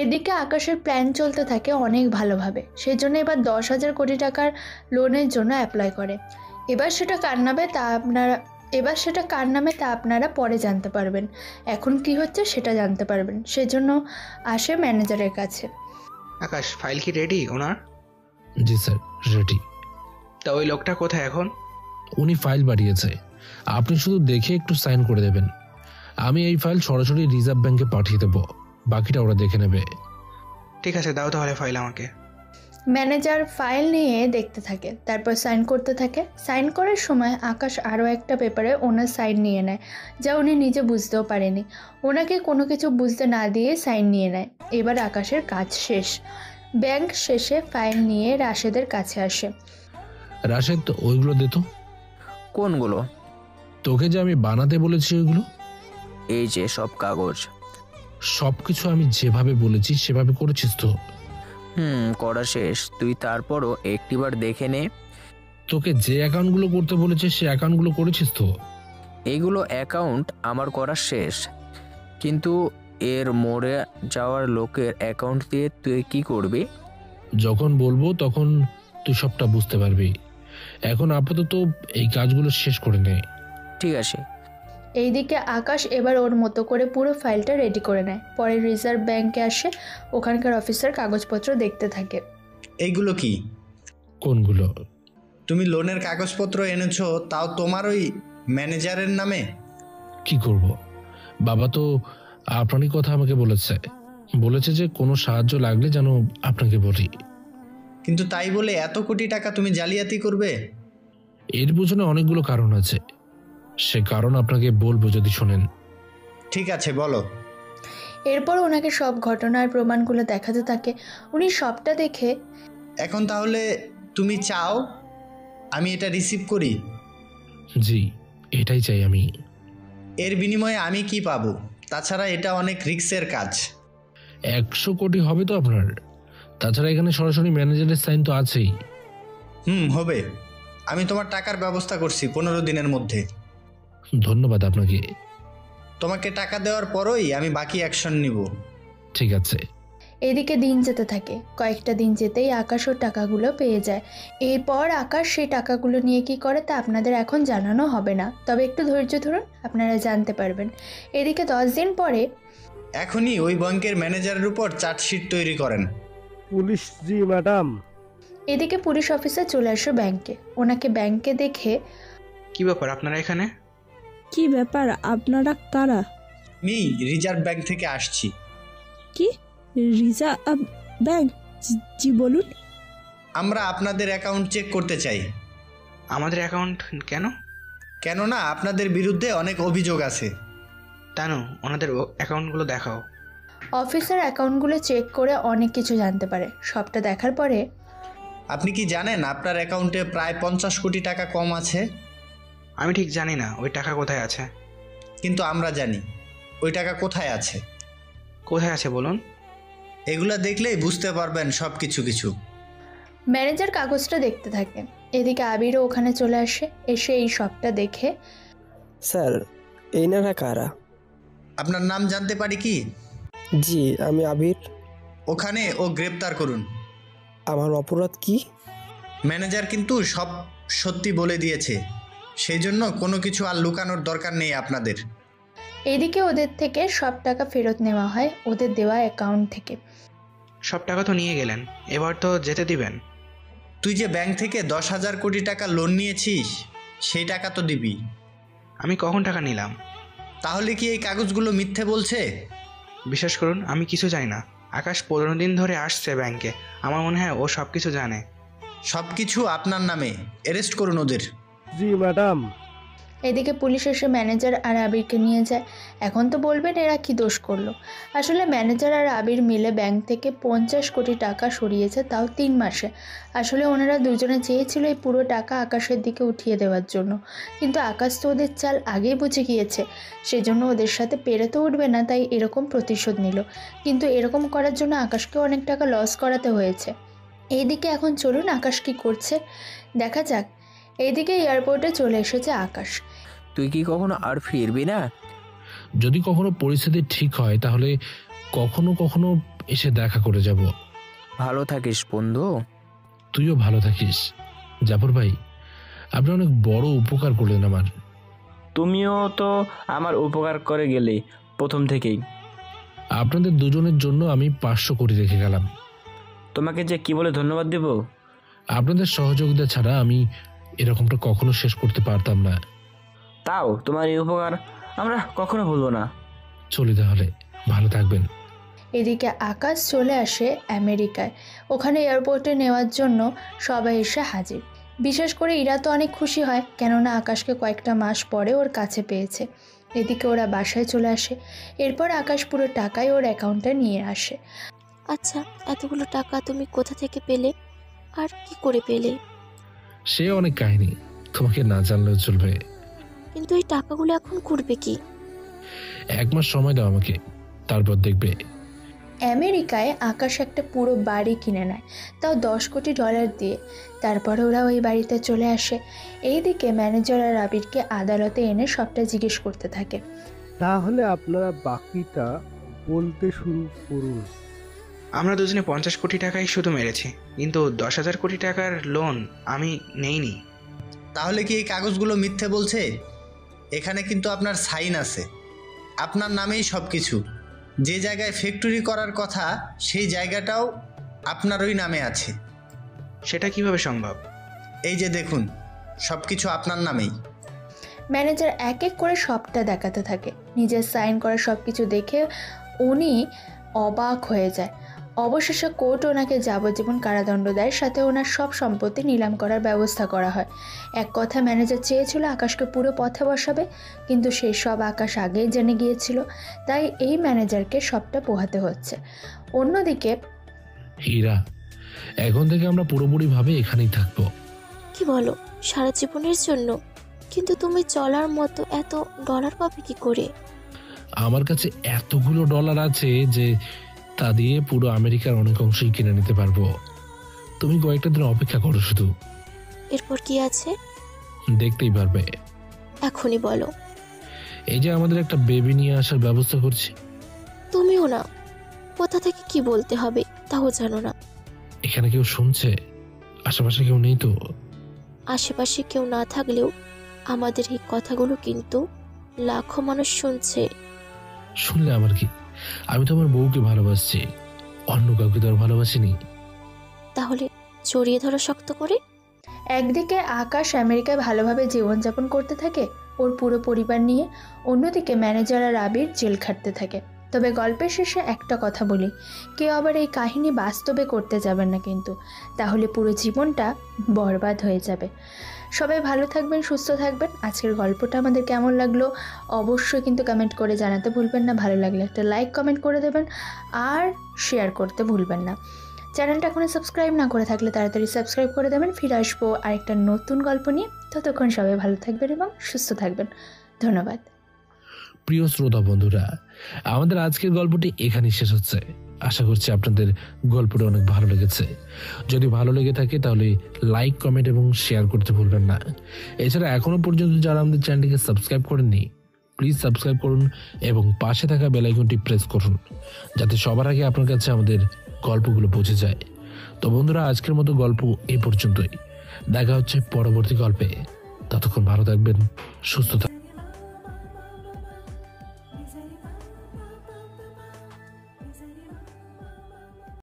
এদিকে আকাশের প্ল্যান চলতে থাকে অনেক ভালোভাবে। সেই জন্য এবার 10,000 কোটি টাকার লোনের জন্য অ্যাপ্লাই করে। এবার সেটা কার নামে তা আপনারা এবার সেটা কার নামে তা আপনারা পরে জানতে পারবেন। এখন কি হচ্ছে সেটা জানতে পারবেন, সেজন্য আসে ম্যানেজারের কাছে। আকাশ, ফাইল কি রেডি ওনার? জি স্যার, রেডি। তা ওই লোকটা কোথায় এখন? উনি ফাইল পাঠিয়েছে, আপনি শুধু দেখে একটু সাইন করে দেবেন। আমি এই ফাইল সরাসরি রিজার্ভ ব্যাংকে পাঠিয়ে দেবো, বাকিটা ওরা দেখে নেবে। ঠিক আছে, দাও তাহলে ফাইল আমাকে। ম্যানেজার ফাইল নিয়ে দেখতে থাকে, তারপর সাইন করতে থাকে। সাইন করার সময় আকাশ আরও একটা পেপারে ওনার সাইন নিয়ে নেয়, যা উনি নিজে বুঝতেও পারেনি। ওনাকে কোনো কিছু বুঝতে না দিয়ে সাইন নিয়ে নেয়। এবার আকাশের কাজ শেষ। ব্যাংক শেষে ফাইল নিয়ে রাশেদের কাছে আসে। রাশেদ, ওইগুলো দে তো। কোনগুলো? তোকে যে আমি বানাতে বলেছি ওইগুলো। এই যে সব কাগজ। সবকিছু আমি যেভাবে বলেছি সেভাবে করেছিস তো? করা শেষ। তুই তারপরও একটিবার দেখে নে। তোকে যে অ্যাকাউন্টগুলো করতে বলেছে সে অ্যাকাউন্টগুলো করেছিস তো? এইগুলো অ্যাকাউন্ট আমার করা শেষ, কিন্তু এর মরে যাওয়ার লোকের অ্যাকাউন্ট দিয়ে তুই কি করবি? যখন বলবো তখন তুই সবটা বুঝতে পারবি। এখন আপাতত এই কাজগুলো শেষ করে নে। ঠিক আছে। এইদিকে আকাশ এবার ওর মতো করে পুরো ফাইলটা রেডি করে নেয়। পরে রিজার্ভ ব্যাংকে আসে, ওখানকার অফিসার কাগজপত্র দেখতে থাকে। এইগুলো কি? কোনগুলো? তুমি লোনের কাগজপত্র এনেছো, তাও তোমার ওই ম্যানেজারের নামে? কি করব, বাবা তো আপনারই কথা আমাকে বলেছে যে কোনো সাহায্য লাগলে যেন আপনাকে বলি। কিন্তু তাই বলে এত কোটি টাকা তুমি জালিয়াতি করবে? এর পিছনে অনেকগুলো কারণ আছে, সে কারণ আপনাকে বলবো যদি শোনেন। ঠিক আছে, বলো। এরপর ওনাকে সব ঘটনার প্রমাণগুলো দেখাতে থাকে। উনি সবটা দেখে, এখন তাহলে তুমি চাও আমি এটা রিসিভ করি? জি, এটাই চাই আমি। এর বিনিময়ে আমি কি পাবো? তাছাড়া এটা অনেক রিস্কের কাজ। 100 কোটি হবে তো আপনার? তাছাড়া এখানে সরাসরি ম্যানেজারের সাইন তো আছেই। হবে। আমি তোমার টাকার ব্যবস্থা করছি 15 দিনের মধ্যে। ধন্যবাদ আপনাকে। তোমাকে টাকা দেওয়ার পরই আমি বাকি অ্যাকশন নিব। ঠিক আছে। এদিকে দিন যেতে থাকে। কয়েকটা দিন যেতেই আকাশ ওর টাকাগুলো পেয়ে যায়। এরপর আকাশ সেই টাকাগুলো নিয়ে কি করে তা আপনাদের এখন জানানো হবে না, তবে একটু ধৈর্য ধরুন, আপনারা জানতে পারবেন। এদিকে 10 দিন পরে এখনই ওই ব্যাংকের ম্যানেজারের উপর চার্জশিট তৈরি করেন। পুলিশ জি ম্যাডাম। এদিকে পুলিশ অফিসার চলে আসে ব্যাংকে। ওনাকে ব্যাংকে দেখে, কি ব্যাপার আপনারা এখানে? কি ব্যাপার, আপনারা কারা? আমি রিজার্ভ ব্যাংক থেকে আসছি। কি রিজার্ভ ব্যাংক? জি বলুন। আমরা আপনাদের অ্যাকাউন্ট চেক করতে চাই। আমাদের অ্যাকাউন্ট কেন? কেননা আপনাদের বিরুদ্ধে অনেক অভিযোগ আছে। তানু, ওনাদের অ্যাকাউন্টগুলো দেখাও। অফিসার অ্যাকাউন্টগুলো চেক করে অনেক কিছু জানতে পারে। সবটা দেখার পরে, আপনি কি জানেন আপনার অ্যাকাউন্টে প্রায় 50 কোটি টাকা কম আছে? আমি ঠিক জানি না ওই টাকা কোথায় আছে। কিন্তু আমরা জানি ওই টাকা কোথায় আছে। কোথায় আছে বলুন? এগুলা দেখলেই বুঝতে পারবেন সব কিছু। ম্যানেজার কাগজটা দেখতে থাকে। এদিকে আবিরও ওখানে চলে আসে। এসে এই সবটা দেখে, স্যার, এইনারা কারা? আপনার নাম জানতে পারি কি? জি, আমি আবির। ওখানে ও গ্রেপ্তার করুন। আমার অপরাধ কি? ম্যানেজার কিন্তু সব সত্যি বলে দিয়েছে, সেই জন্য কোনো কিছু আর লুকানোর দরকার নেই আপনাদের। এদিকে ওদের থেকে সব টাকা ফেরত নেওয়া হয় ওদের দেওয়া অ্যাকাউন্ট থেকে। সব টাকা তো নিয়ে গেলেন, এবার তো যেতে দিবেন। তুই যে ব্যাংক থেকে 10,000 কোটি টাকা লোন নিয়েছিস, সেই টাকা তো দিবি। আমি কখন টাকা নিলাম? তাহলে কি এই কাগজগুলো মিথ্যে বলছে? বিশ্বাস করুন, আমি কিছু জানি না। আকাশ 15 দিন ধরে আসছে ব্যাংকে, আমার মনে হয় ও সব কিছু জানে। সব কিছু আপনার নামে। অ্যারেস্ট করুন ওদের। জি ম্যাডাম। এদিকে পুলিশ এসে ম্যানেজার আর আবিরকে নিয়ে যায়। এখন তো বলবেন এরা কি দোষ করলো। আসলে ম্যানেজার আর আবির মিলে ব্যাংক থেকে 50 কোটি টাকা সরিয়েছে, তাও 3 মাসে। আসলে ওনারা দুজনে চেয়েছিল এই পুরো টাকা আকাশের দিকে উঠিয়ে দেওয়ার জন্য, কিন্তু আকাশ তো ওদের চাল আগেই বুঝে গিয়েছে, সেজন্য ওদের সাথে পেরে তো উঠবে না, তাই এরকম প্রতিশোধ নিল। কিন্তু এরকম করার জন্য আকাশকে অনেক টাকা লস করাতে হয়েছে। এইদিকে এখন চলুন আকাশ কি করছে দেখা যাক। এইদিকে এয়ারপোর্টে চলে এসেছে আকাশ। তুই কি কখনো আর ফিরবি না? যদি কখনো পরিস্থিতি ঠিক হয় তাহলে কখনো এসে দেখা করে যাব। ভালো থাকিস বন্ধু। তুইও ভালো থাকিস। জাফর ভাই, আপনি অনেক বড় উপকার করলেন আমার। তুমিও তো আমার উপকার করে গেলে প্রথম থেকেই। আপনাদের দুজনের জন্য আমি 500 কোটি রেখে গেলাম। তোমাকে যে কি বলে ধন্যবাদ দেব? আপনাদের সহযোগিতা ছাড়া আমি এরকমটা কখনো শেষ করতে পারতাম না। তাও তোমার এই উপকার আমরা কখনো ভুলবো না। চলি তাহলে, ভালো থাকবেন। এদিকে আকাশ চলে আসে আমেরিকায়। ওখানে এয়ারপোর্টে নেওয়ার জন্য সবাই এসে হাজির। বিশেষ করে ইরা তো অনেক খুশি হয়, কেননা আকাশকে কয়েকটা মাস পরে ওর কাছে পেয়েছে। এদিকে ওরা বাসায় চলে আসে। এরপর আকাশ পুরো টাকাই ওর অ্যাকাউন্টে নিয়ে আসে। আচ্ছা, এতগুলো টাকা তুমি কোথা থেকে পেলে আর কি করে পেলে? সে অনেক কাহিনী, তোমাকে না জানলেও চলবে। কিন্তু এই টাকাগুলো এখন করবে কি? 1 মাস সময় দাও আমাকে, তারপর দেখবে। আমেরিকায় আকাশ একটা পুরো বাড়ি কিনে নেয়, তাও $10 কোটি দিয়ে। তারপরে ওরা ওই বাড়িতে চলে আসে। এইদিকে ম্যানেজার আর আবিরকে আদালতে এনে সবটা জিজ্ঞেস করতে থাকে। তাহলে আপনারা বাকিটা বলতে শুরু করুন। আমরা দুজনে 50 কোটি টাকাই শুধু মেরেছি, কিন্তু 10,000 কোটি টাকার লোন আমি নেইনি। তাহলে কি এই কাগজগুলো মিথ্যে বলছে? এখানে কিন্তু আপনার সাইন আছে, আপনার নামেই সব কিছু। যে জায়গায় ফ্যাক্টরি করার কথা সেই জায়গাটাও আপনারই নামে আছে। সেটা কিভাবে সম্ভব? এই যে দেখুন, সব কিছু আপনার নামেই। ম্যানেজার এক এক করে সবটা দেখাতে থাকে। নিজের সাইন করা সব কিছু দেখে উনি অবাক হয়ে যায়। অবশেষে কোর্ট ওনাকে যাবজ্জীবন কারাদণ্ড দেয়, সাথে ওনার সব সম্পত্তি নিলাম করার ব্যবস্থা করা হয়। এক কথা ম্যানেজার চেয়েছিল আকাশকে পুরো পথে বসাবে, কিন্তু সেই সব আকাশ আগেই জেনে গিয়েছিল, তাই এই ম্যানেজারকে সবটা পোহাতে হচ্ছে। অন্যদিকে হীরা, এখন থেকে আমরা পুরোপুরিভাবে এখানেই থাকবো। কি বলো, সারা জীবনের জন্য? কিন্তু তুমি চলার মতো এত ডলার পাবে কি করে? আমার কাছে এতগুলো ডলার আছে যে তা দিয়ে পুরো আমেরিকার অনেক অংশই কিনে নিতে পারবো। তুমি কয়েকটা দিন অপেক্ষা করো শুধু। এরপর কি আছে? দেখতেই পারবে। এখনই বলো। এই যে আমাদের একটা বেবি নিয়ে আসার ব্যবস্থা করছি। তুমিও না, কোথা থেকে কি বলতে হবে তাও জানো না। এখানে কেউ শুনছে? আশেপাশে কেউ নেই তো? আশেপাশে কেউ না থাকলেও আমাদের এই কথাগুলো কিন্তু লাখো মানুষ শুনছে। শুনলে আমার কি? আমি তো আমার বউকে ভালোবাসছি, অন্য কাউকে তো আর ভালোবাসিনি। তাহলে জড়িয়ে ধরো শক্ত করে। একদিকে আকাশ আমেরিকায় ভালোভাবে জীবনযাপন করতে থাকে ওর পুরো পরিবার নিয়ে, অন্যদিকে ম্যানেজার আর আবির জেল খাটতে থাকে। তবে গল্পের শেষে একটা কথা বলি, কেউ আবার এই কাহিনী বাস্তবে করতে যাবেন না কিন্তু, তাহলে পুরো জীবনটা বরবাদ হয়ে যাবে। সবাই ভালো থাকবেন, সুস্থ থাকবেন। আজকের গল্পটা আমাদের কেমন লাগলো অবশ্যই কিন্তু কমেন্ট করে জানাতে ভুলবেন না। ভালো লাগলে একটা লাইক কমেন্ট করে দেবেন আর শেয়ার করতে ভুলবেন না। চ্যানেলটা এখনও সাবস্ক্রাইব না করে থাকলে তাড়াতাড়ি সাবস্ক্রাইব করে দেবেন। ফিরে আসবো আরেকটা নতুন গল্প নিয়ে। ততক্ষণ সবাই ভালো থাকবেন এবং সুস্থ থাকবেন। ধন্যবাদ। প্রিয় শ্রোতা বন্ধুরা, আমাদের আজকের গল্পটি এখানেই শেষ হচ্ছে। আশা করছি আপনাদের গল্পটা অনেক ভালো লেগেছে। যদি ভালো লেগে থাকে তাহলে লাইক, কমেন্ট এবং শেয়ার করতে ভুলবেন না। এছাড়া এখনো পর্যন্ত যারা আমাদের চ্যানেলটিকে সাবস্ক্রাইব করেননি, প্লিজ সাবস্ক্রাইব করুন এবং পাশে থাকা বেল আইকনটি প্রেস করুন, যাতে সবার আগে আপনার কাছে আমাদের গল্পগুলো পৌঁছে যায়। তো বন্ধুরা, আজকের মতো গল্প এই পর্যন্তই। দেখা হচ্ছে পরবর্তী গল্পে। ততক্ষণ ভালো থাকবেন, সুস্থ থাকবেন।